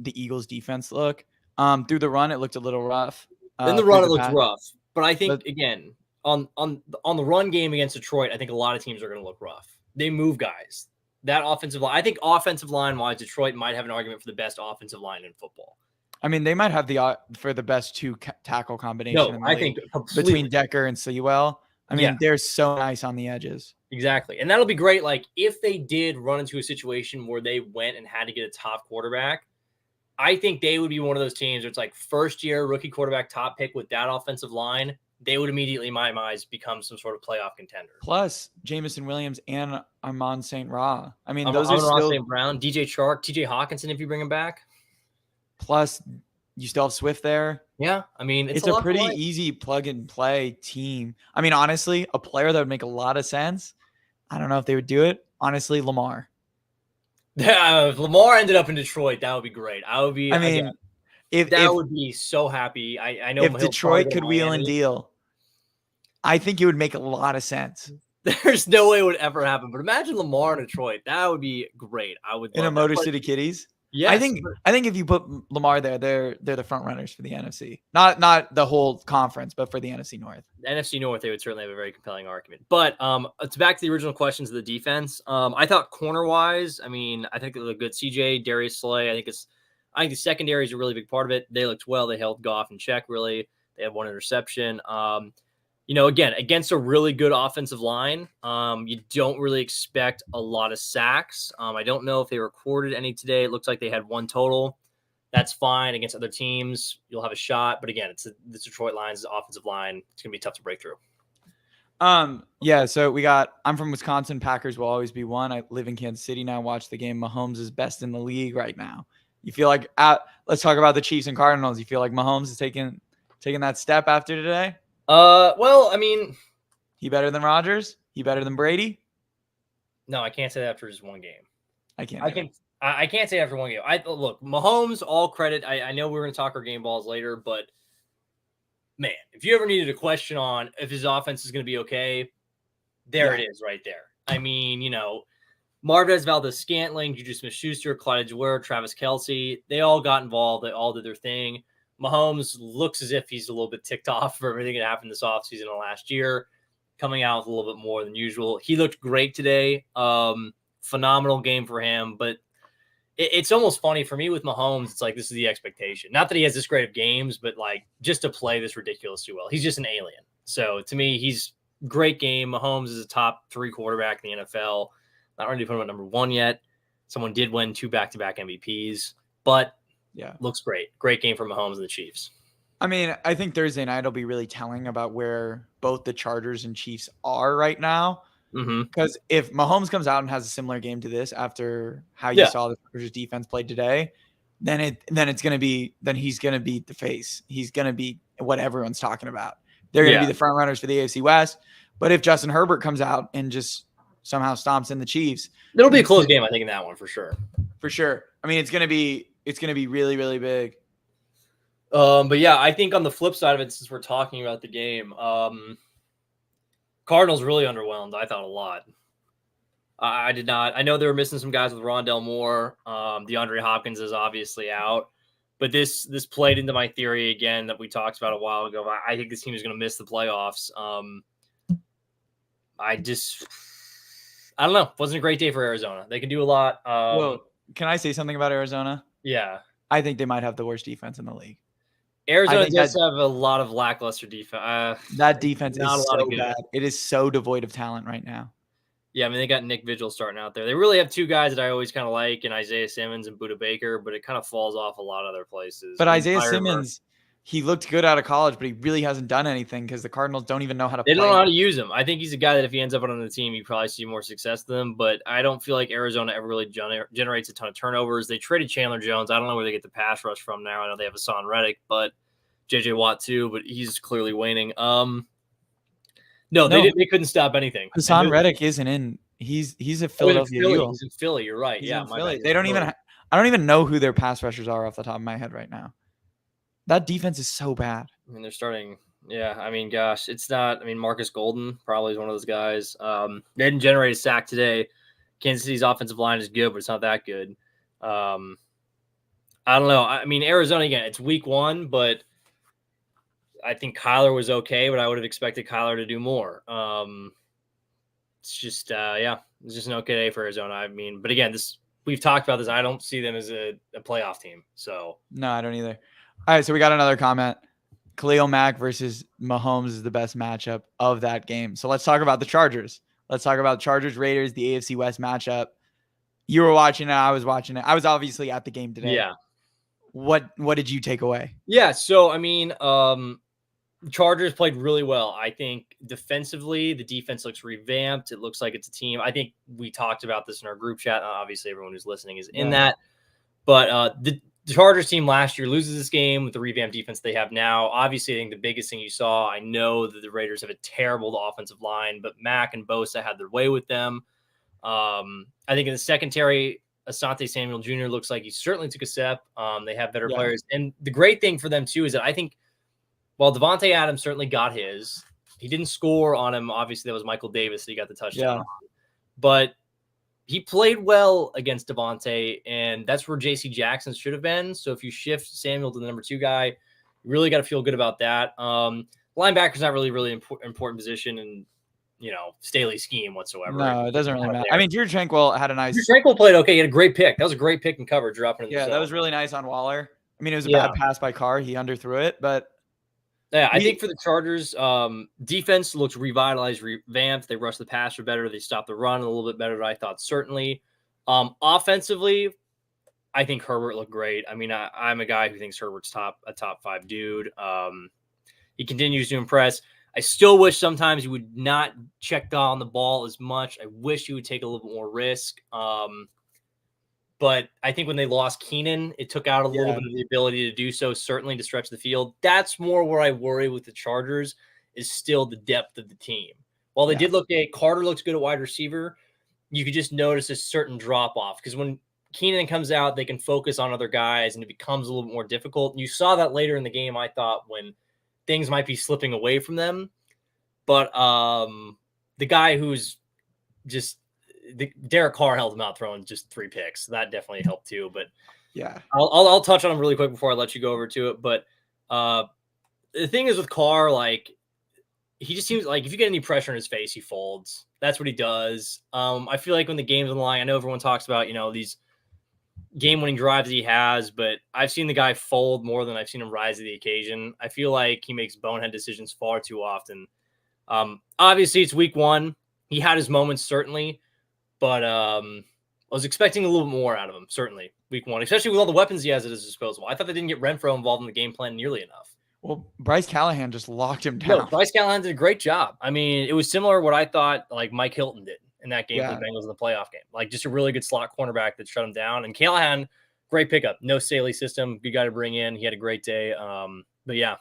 Eagles defense look? Through the run, it looked a little rough. In the run, it looked rough. But I think, again, on the run game against Detroit, I think a lot of teams are going to look rough. They move guys. That offensive line, I think offensive line-wise, Detroit might have an argument for the best offensive line in football. I mean, they might have the best 2 tackle combination. No, I think between Decker and Sewell. I mean, they're so nice on the edges. Exactly. And that'll be great. Like, if they did run into a situation where they went and had to get a top quarterback, I think they would be one of those teams where it's like first-year rookie quarterback top pick with that offensive line. They would immediately, in my eyes, become some sort of playoff contender. Plus, Jamison Williams and Amon St. Ra. I mean, those are still St. Brown, DJ Chark, TJ Hawkinson, if you bring him back. Plus, you still have Swift there. Yeah, I mean, it's a pretty easy plug-and-play team. I mean, honestly, a player that would make a lot of sense. I don't know if they would do it. Honestly, Lamar. Yeah, if Lamar ended up in Detroit, that would be great. I would be. I mean, if would be so happy. I know if Detroit could wheel and deal, I think it would make a lot of sense. There's no way it would ever happen. But imagine Lamar in Detroit. That would be great. I would in a Motor City Kitties. Yes, I think if you put Lamar there, they're the front runners for the NFC. Not the whole conference, but for the NFC North. The NFC North, they would certainly have a very compelling argument. But it's back to the original questions of the defense. I thought corner wise, I mean, I think it was a good CJ, Darius Slay. I think the secondary is a really big part of it. They looked well. They held Goff in check. Really, they had 1 interception. Again, against a really good offensive line, you don't really expect a lot of sacks. I don't know if they recorded any today. It looks like they had 1 total. That's fine. Against other teams, you'll have a shot. But again, it's the Detroit Lions' offensive line. It's going to be tough to break through. Yeah, so I'm from Wisconsin. Packers will always be 1. I live in Kansas City now. Watch the game. Mahomes is best in the league right now. You feel like let's talk about the Chiefs and Cardinals. You feel like Mahomes is taking that step after today? Well, I mean, he better than Rodgers? He better than Brady? No, I can't say that after just 1 game. I can't say after 1 game. Look, Mahomes, all credit. I know we're going to talk our game balls later, but man, if you ever needed a question on if his offense is going to be okay, it is right there. I mean, Marvez Valdez-Scantling, Juju Smith-Schuster, Clyde Edwards, Travis Kelce, they all got involved. They all did their thing. Mahomes looks as if he's a little bit ticked off for everything that happened this offseason and last year, coming out with a little bit more than usual. He looked great today. Phenomenal game for him. But it's almost funny for me with Mahomes. It's like this is the expectation. Not that he has this great of games, but like just to play this ridiculously well. He's just an alien. So to me, he's great game. Mahomes is a top 3 quarterback in the NFL. Not ready to put him at number 1 yet. Someone did win 2 back-to-back MVPs, but yeah, looks great. Great game for Mahomes and the Chiefs. I mean, I think Thursday night will be really telling about where both the Chargers and Chiefs are right now. Because if Mahomes comes out and has a similar game to this after how you saw the Chargers defense play today, then he's going to be the face. He's going to be what everyone's talking about. They're going to be the front runners for the AFC West. But if Justin Herbert comes out and just somehow stomps in the Chiefs, it'll be a close game, I think, in that one for sure. For sure. I mean, it's going to be really, really big. But yeah, I think on the flip side of it, since we're talking about the game, Cardinals really underwhelmed. I thought a lot. I did not. I know they were missing some guys with Rondell Moore. DeAndre Hopkins is obviously out. But this played into my theory again that we talked about a while ago. I think this team is going to miss the playoffs. I don't know. It wasn't a great day for Arizona. They can do a lot. Well, can I say something about Arizona? Yeah. I think they might have the worst defense in the league. Arizona does have a lot of lackluster defense. That defense is so bad. It is so devoid of talent right now. Yeah, I mean, they got Nick Vigil starting out there. They really have two guys that I always kind of like, in Isaiah Simmons and Budda Baker, but it kind of falls off a lot of other places. But Isaiah Simmons, he looked good out of college, but he really hasn't done anything because the Cardinals don't even know how to play. They don't know how to use him. I think he's a guy that if he ends up on the team, you probably see more success than him, but I don't feel like Arizona ever really generates a ton of turnovers. They traded Chandler Jones. I don't know where they get the pass rush from now. I know they have Hassan Reddick, but JJ Watt too, but he's clearly waning. No, they couldn't stop anything. Hassan Reddick isn't in. He's a Philadelphia Eagle. He's in Philly. You're right. He's yeah, in Philly. They don't even. I don't even know who their pass rushers are off the top of my head right now. That defense is so bad. I mean, they're starting. Yeah, I mean, gosh, it's not. I mean, Marcus Golden probably is one of those guys. They didn't generate a sack today. Kansas City's offensive line is good, but it's not that good. I don't know. I mean, Arizona again. It's week 1, but I think Kyler was okay, but I would have expected Kyler to do more. It's just, it's just an okay day for Arizona. I mean, but again, we've talked about this. I don't see them as a playoff team. So no, I don't either. All right, so we got another comment. Khalil Mack versus Mahomes is the best matchup of that game. So let's talk about the Chargers. Let's talk about Chargers Raiders, the AFC West matchup. You were watching it. I was watching it. I was obviously at the game today. Yeah. What did you take away? Yeah. So I mean, Chargers played really well. I think defensively, the defense looks revamped. It looks like it's a team. I think we talked about this in our group chat. Obviously, everyone who's listening is in that. But the Chargers team last year loses this game with the revamped defense they have now. Obviously, I think the biggest thing you saw, I know that the Raiders have a terrible offensive line, but Mack and Bosa had their way with them. I think in the secondary, Asante Samuel Jr. looks like he certainly took a step. They have better players. And the great thing for them, too, is that I think while Devontae Adams certainly got his, he didn't score on him. Obviously, that was Michael Davis that he got the touchdown on. But he played well against Devontae, and that's where J.C. Jackson should have been. So if you shift Samuel to the number 2 guy, you really got to feel good about that. Linebacker's not really important position in, Staley's scheme whatsoever. No, it doesn't really matter. I mean, Drew Tranquill had a nice. Drew Tranquill played okay. He had a great pick. That was a great pick in cover, dropping in the zone. That was really nice on Waller. I mean, it was a bad pass by Carr. He underthrew it, but. Yeah, I think for the Chargers, defense looks revitalized, revamped. They rush the passer better. They stop the run a little bit better than I thought, certainly. Offensively, I think Herbert looked great. I mean, I'm a guy who thinks Herbert's a top 5 dude. He continues to impress. I still wish sometimes he would not check down the ball as much. I wish he would take a little bit more risk. But I think when they lost Keenan, it took out a little bit of the ability to do so, certainly to stretch the field. That's more where I worry with the Chargers is still the depth of the team. While they did look at Carter looks good at wide receiver, you could just notice a certain drop-off because when Keenan comes out, they can focus on other guys, and it becomes a little bit more difficult. And you saw that later in the game, I thought, when things might be slipping away from them. But the guy who's just Derek Carr held him out throwing just 3 picks. That definitely helped too. But yeah, I'll touch on him really quick before I let you go over to it. But the thing is with Carr, like he just seems like if you get any pressure in his face, he folds. That's what he does. I feel like when the game's on the line, I know everyone talks about, these game-winning drives he has, but I've seen the guy fold more than I've seen him rise to the occasion. I feel like he makes bonehead decisions far too often. Obviously, it's week 1. He had his moments, certainly. But I was expecting a little bit more out of him, certainly, week 1, especially with all the weapons he has at his disposal. I thought they didn't get Renfro involved in the game plan nearly enough. Well, Bryce Callahan just locked him down. No, Bryce Callahan did a great job. I mean, it was similar to what I thought like Mike Hilton did in that game for the Bengals in the playoff game. Like just a really good slot cornerback that shut him down. And Callahan, great pickup. No Staley system. Good guy to bring in. He had a great day. But yeah.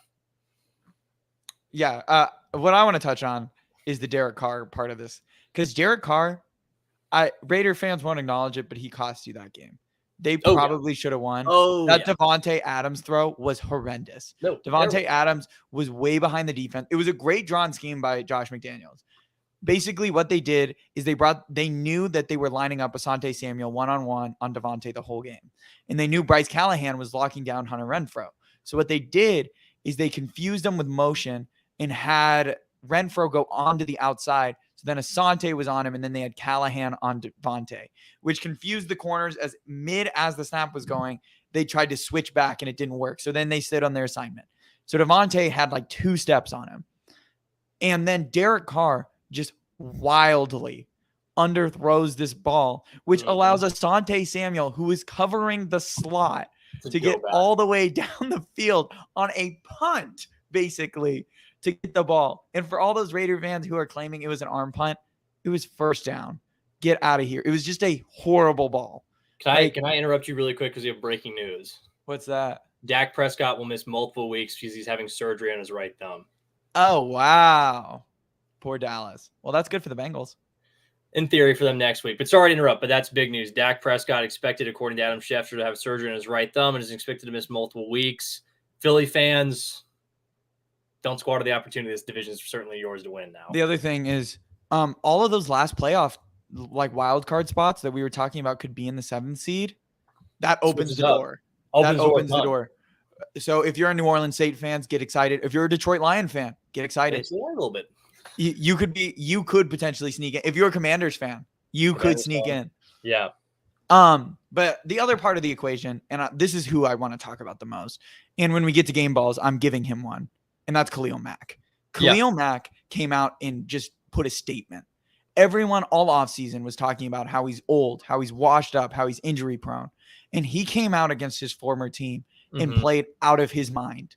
Yeah. What I want to touch on is the Derek Carr part of this. Because Derek Carr, Raider fans won't acknowledge it, but he cost you that game. They probably should have won. Devontae Adams throw was horrendous. Devontae Adams was way behind the defense. It was a great drawn scheme by Josh McDaniels. Basically, what they did is they knew that they were lining up Asante Samuel one-on-one on Devontae the whole game. And they knew Bryce Callahan was locking down Hunter Renfrow. So what they did is they confused them with motion and had Renfrow go onto the outside. So then Asante was on him, and then they had Callahan on Devontae, which confused the corners as the snap was going. They tried to switch back, and it didn't work. So then they stayed on their assignment. So Devontae had like 2 steps on him. And then Derek Carr just wildly underthrows this ball, which allows Asante Samuel, who is covering the slot, to get all the way down the field on a punt, basically, to get the ball. And for all those Raider fans who are claiming it was an arm punt, it was first down. Get out of here. It was just a horrible ball. Can I interrupt you really quick because you have breaking news? What's that? Dak Prescott will miss multiple weeks because he's having surgery on his right thumb. Oh, wow. Poor Dallas. Well, that's good for the Bengals. In theory for them next week. But sorry to interrupt, but that's big news. Dak Prescott expected, according to Adam Schefter, to have surgery on his right thumb and is expected to miss multiple weeks. Philly fans, don't squander the opportunity. This division is certainly yours to win now. The other thing is all of those last playoff wild card spots that we were talking about could be in the 7th seed. That opens the door. That opens the door. So if you're a New Orleans Saints fans, get excited. If you're a Detroit Lion fan, get excited. It's a little bit. You could potentially sneak in. If you're a Commanders fan, you could sneak in. Yeah. But the other part of the equation, and this is who I want to talk about the most. And when we get to game balls, I'm giving him one, and that's Khalil Mack. Khalil Mack came out and just put a statement. Everyone all offseason was talking about how he's old, how he's washed up, how he's injury prone. And he came out against his former team and played out of his mind.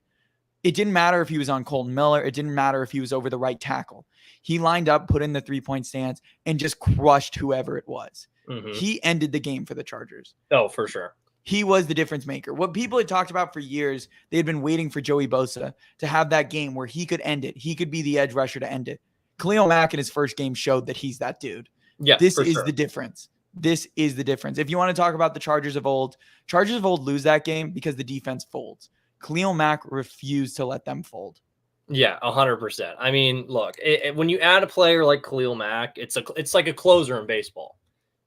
It didn't matter if he was on Colton Miller. It didn't matter if he was over the right tackle. He lined up, put in the 3-point stance, and just crushed whoever it was. He ended the game for the Chargers. Oh, for sure. He was the difference maker. What people had talked about for years, they had been waiting for Joey Bosa to have that game where he could end it. He could be the edge rusher to end it. Khalil Mack in his first game showed that he's that dude. Yeah, this is the difference. This is the difference. If you want to talk about the Chargers of old lose that game because the defense folds. Khalil Mack refused to let them fold. Yeah, 100%. I mean, look, when you add a player like Khalil Mack, it's like a closer in baseball.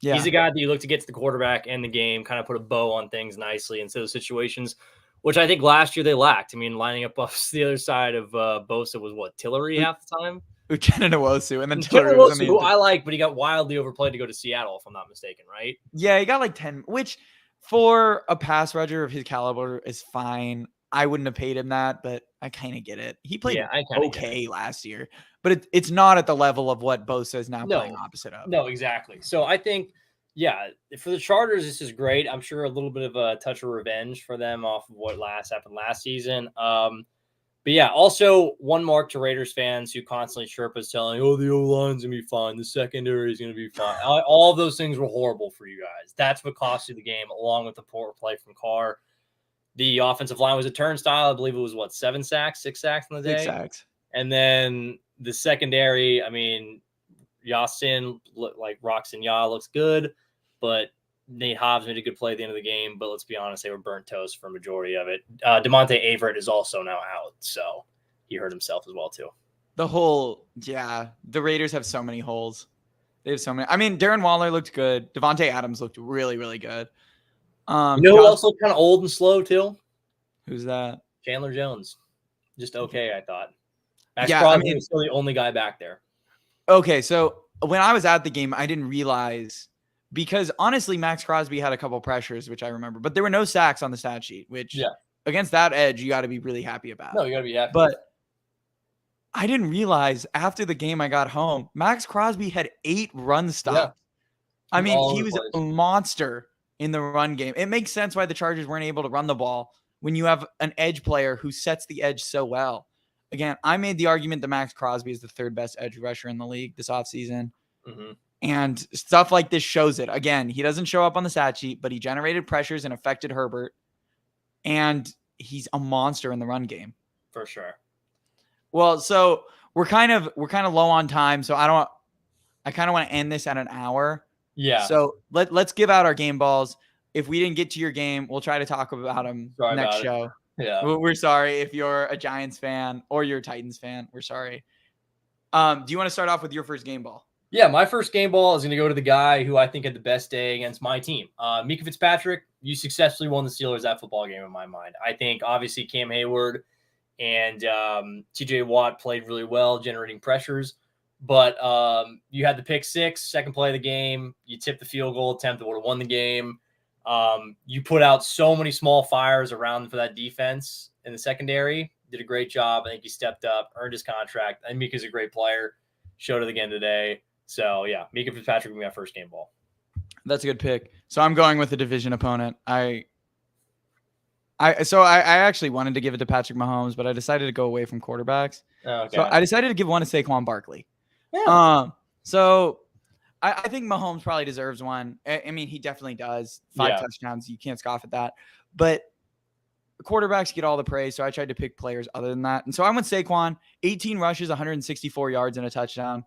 Yeah. He's a guy that you look to get to the quarterback and the game, kind of put a bow on things nicely in those situations, which I think last year they lacked. I mean, lining up off the other side of Bosa was what, Tillery half the time? Uchenna Nwosu, and then Tillery was who I like, but he got wildly overplayed to go to Seattle, if I'm not mistaken, right? Yeah, he got like 10, which for a pass rusher of his caliber is fine. I wouldn't have paid him that, but I kind of get it. He played okay last year, but it's not at the level of what Bosa is now playing opposite of. No, exactly. So I think, for the Chargers, this is great. I'm sure a little bit of a touch of revenge for them off of what happened last season. But yeah, also one mark to Raiders fans who constantly chirp us telling, the O-line's going to be fine. The secondary is going to be fine. All of those things were horrible for you guys. That's what cost you the game, along with the poor play from Carr. The offensive line was a turnstile. I believe it was, 6 sacks on the day? 6 sacks. And then the secondary, I mean, Yasin, Roxon Ya looks good, but Nate Hobbs made a good play at the end of the game, but let's be honest, they were burnt toast for a majority of it. DeMonte Averett is also now out, so he hurt himself as well, too. The Raiders have so many holes. They have so many. I mean, Darren Waller looked good. Devontae Adams looked really, really good. Who else looked kind of old and slow, too? Who's that? Chandler Jones. Just okay, I thought. Max Crosby was still the only guy back there. Okay, so when I was at the game, I didn't realize – because honestly, Max Crosby had a couple pressures, which I remember, but there were no sacks on the stat sheet, which against that edge, you got to be really happy about. No, you got to be happy. But I didn't realize after the game I got home, Max Crosby had 8 run stops. Yeah. I mean, he was a monster in the run game. It makes sense why the Chargers weren't able to run the ball when you have an edge player who sets the edge so well. Again, I made the argument that Max Crosby is the 3rd best edge rusher in the league this offseason. And stuff like this shows it. Again, he doesn't show up on the stat sheet, but he generated pressures and affected Herbert. And he's a monster in the run game. For sure. Well, so we're kind of low on time, so I kind of want to end this at an hour. Yeah. So let's give out our game balls. If we didn't get to your game, we'll try to talk about them next show. Yeah. We're sorry if you're a Giants fan or you're a Titans fan. We're sorry. Do you want to start off with your first game ball? Yeah, my first game ball is going to go to the guy who I think had the best day against my team. Mika Fitzpatrick, you successfully won the Steelers that football game in my mind. I think obviously Cam Hayward and TJ Watt played really well, generating pressures. But you had the pick 6, second play of the game. You tipped the field goal attempt that would have won the game. You put out so many small fires around for that defense in the secondary. Did a great job. I think he stepped up, earned his contract. I think Mika's a great player. Showed it again today. So yeah, Mika Fitzpatrick will be my first game ball. That's a good pick. So I'm going with a division opponent. I actually wanted to give it to Patrick Mahomes, but I decided to go away from quarterbacks. Okay. So I decided to give one to Saquon Barkley. Yeah. So I think Mahomes probably deserves one. I mean, he definitely does. 5 touchdowns. You can't scoff at that. But quarterbacks get all the praise, so I tried to pick players other than that. And so I went Saquon, 18 rushes, 164 yards, and a touchdown.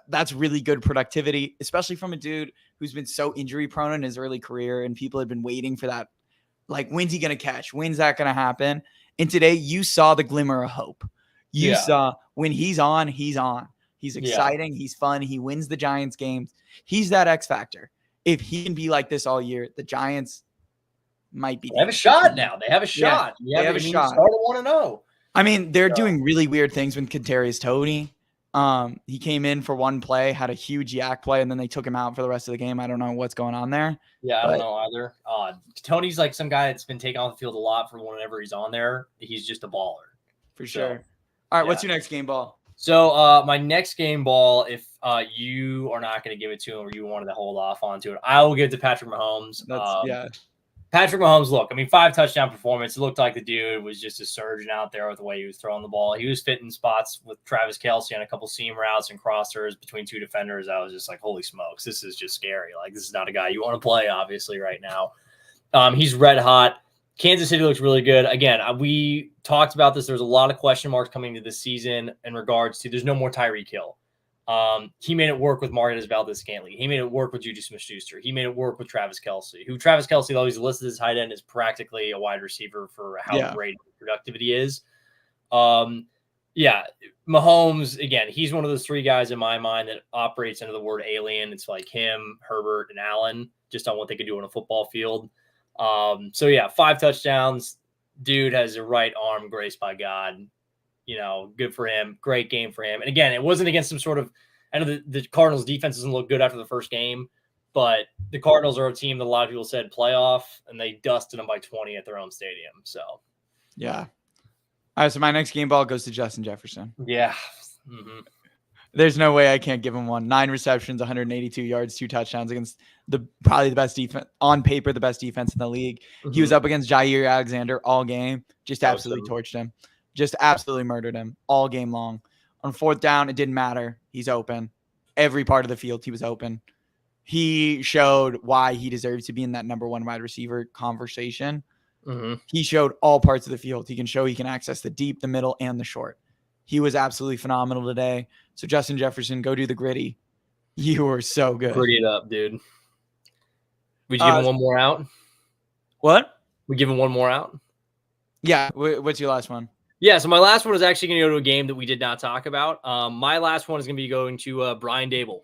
That's really good productivity, especially from a dude who's been so injury prone in his early career, and people had been waiting for that. Like, when's he going to catch? When's that going to happen? And today you saw the glimmer of hope. You saw when he's on, he's on. He's exciting. He's fun. He wins the Giants games. He's that X factor. If he can be like this all year, the Giants might be. They have a shot now. They have a shot. Yeah, they have a shot. Start at 1-0. I mean, they're doing really weird things with Kadarius Toney. He came in for one play, had a huge yak play, and then they took him out for the rest of the game. I don't know what's going on there. Yeah, I don't know either. Tony's like some guy that's been taken off the field a lot for whenever he's on there. He's just a baller. For sure. All right, what's your next game ball? So my next game ball, if you are not going to give it to him or you wanted to hold off onto it, I will give it to Patrick Mahomes. Patrick Mahomes, look, I mean, 5 touchdown performance. It looked like the dude was just a surgeon out there with the way he was throwing the ball. He was fitting spots with Travis Kelce on a couple seam routes and crossers between 2 defenders. I was just like, holy smokes, this is just scary. Like, this is not a guy you want to play, obviously, right now. He's red hot. Kansas City looks really good. Again, we talked about this. There's a lot of question marks coming into this season in regards to there's no more Tyreek Hill. He made it work with Marquez Valdes-Scantling. He made it work with Juju Smith-Schuster. He made it work with Travis Kelce, who Travis Kelce, though he's listed as tight end, is practically a wide receiver for how great productivity is. Mahomes, again, he's one of those 3 guys in my mind that operates under the word alien. It's like him, Herbert, and Allen, just on what they could do on a football field. 5 touchdowns. Dude has a right arm graced by God. You know, good for him. Great game for him. And again, it wasn't against some sort of – I know the Cardinals' defense doesn't look good after the first game, but the Cardinals are a team that a lot of people said playoff, and they dusted them by 20 at their own stadium. So, yeah. All right, so my next game ball goes to Justin Jefferson. Yeah. There's no way I can't give him one. 9 receptions, 182 yards, 2 touchdowns against probably the best defense – on paper, the best defense in the league. He was up against Jair Alexander all game, just absolutely torched him. Just absolutely murdered him all game long. On 4th down, it didn't matter. He's open. Every part of the field, he was open. He showed why he deserves to be in that number 1 wide receiver conversation. He showed all parts of the field. He can show he can access the deep, the middle, and the short. He was absolutely phenomenal today. So, Justin Jefferson, go do the gritty. You were so good. Gritty it up, dude. Would you give him one more out? What? We give him one more out? Yeah. What's your last one? Yeah, so my last one is actually going to go to a game that we did not talk about. My last one is going to be going to Brian Dable.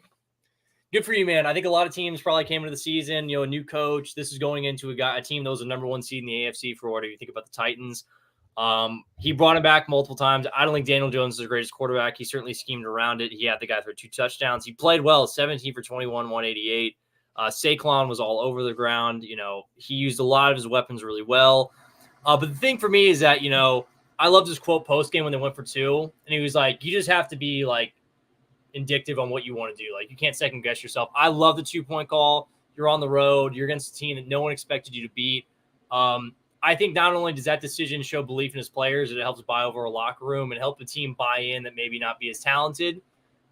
Good for you, man. I think a lot of teams probably came into the season, a new coach. This is going into a team that was the number 1 seed in the AFC for whatever you think about the Titans. He brought him back multiple times. I don't think Daniel Jones is the greatest quarterback. He certainly schemed around it. He had the guy throw 2 touchdowns. He played well, 17 for 21, 188. Saquon was all over the ground. He used a lot of his weapons really well. But the thing for me is that, I loved his quote post-game when they went for 2. And he was like, you just have to be, indicative on what you want to do. You can't second-guess yourself. I love the 2-point call. You're on the road. You're against a team that no one expected you to beat. I think not only does that decision show belief in his players, it helps buy over a locker room and help the team buy in that maybe not be as talented,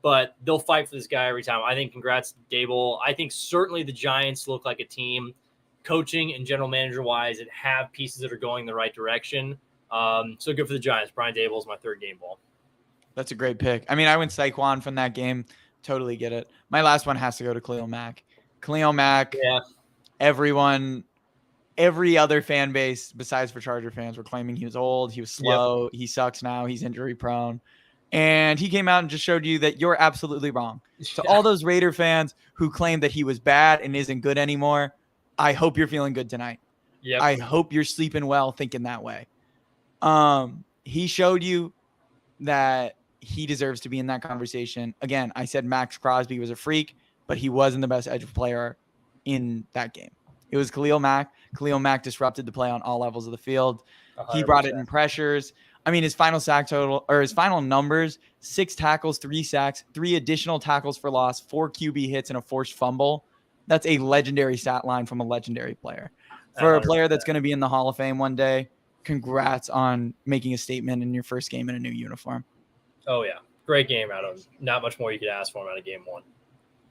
but they'll fight for this guy every time. I think congrats to Dable. I think certainly the Giants look like a team, coaching and general manager-wise, that have pieces that are going the right direction. So good for the Giants. Brian Dable is my 3rd game ball. That's a great pick. I mean, I went Saquon from that game. Totally get it. My last one has to go to Khalil Mack. Khalil Mack, every other fan base besides for Charger fans were claiming he was old, he was slow, he sucks now, he's injury prone. And he came out and just showed you that you're absolutely wrong. To all those Raider fans who claim that he was bad and isn't good anymore, I hope you're feeling good tonight. I hope you're sleeping well thinking that way. He showed you that he deserves to be in that conversation. Again, I said Max Crosby was a freak, but he wasn't the best edge player in that game. It was Khalil Mack. Khalil Mack disrupted the play on all levels of the field. 100%. He brought it in pressures. I mean, his final sack total or his final numbers: 6 tackles, 3 sacks, 3 additional tackles for loss, 4 QB hits, and a forced fumble. That's a legendary stat line from a legendary player. For a player that's going to be in the Hall of Fame one day, congrats on making a statement in your first game in a new uniform. Oh, yeah. Great game out of him. Not much more you could ask for him out of game 1.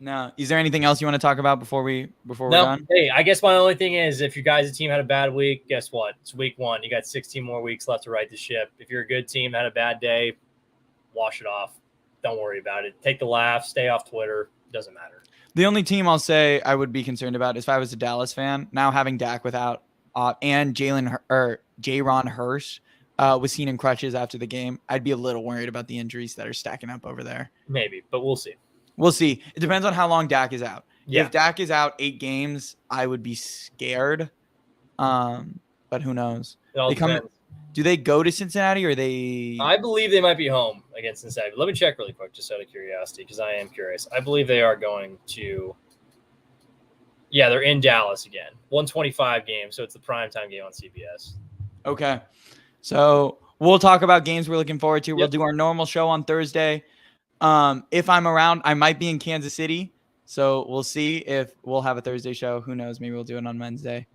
No. Is there anything else you want to talk about before we're done? Hey, I guess my only thing is if you guys' team had a bad week, guess what? It's week 1. You got 16 more weeks left to right the ship. If you're a good team that had a bad day, wash it off. Don't worry about it. Take the laugh. Stay off Twitter. Doesn't matter. The only team I'll say I would be concerned about is if I was a Dallas fan, now having Dak without and Jaron Hurst was seen in crutches after the game, I'd be a little worried about the injuries that are stacking up over there. Maybe, but we'll see. We'll see. It depends on how long Dak is out. Yeah. If Dak is out 8 games, I would be scared. But who knows? It all depends. Do they go to Cincinnati or they? I believe they might be home against Cincinnati. Let me check really quick, just out of curiosity, because I am curious. I believe they are going to. Yeah, they're in Dallas again. 125 game, so it's the primetime game on CBS. Okay, so we'll talk about games we're looking forward to. Yep. We'll do our normal show on Thursday. If I'm around, I might be in Kansas City, so we'll see if we'll have a Thursday show. Who knows? Maybe we'll do it on Wednesday.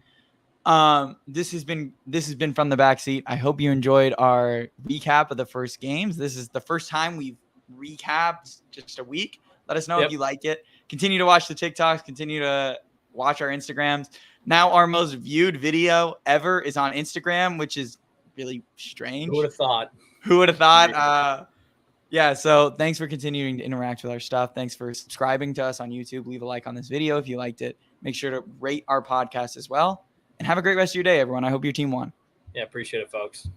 This has been From the Backseat. I hope you enjoyed our recap of the first games. This is the first time we've recapped just a week. Let us know if you like it. Continue to watch the TikToks. Continue to watch our Instagrams. Now our most viewed video ever is on Instagram, which is really strange. Who would have thought? Who would have thought? Yeah, so thanks for continuing to interact with our stuff. Thanks for subscribing to us on YouTube. Leave a like on this video if you liked it. Make sure to rate our podcast as well. And have a great rest of your day, everyone. I hope your team won. Yeah, appreciate it, folks.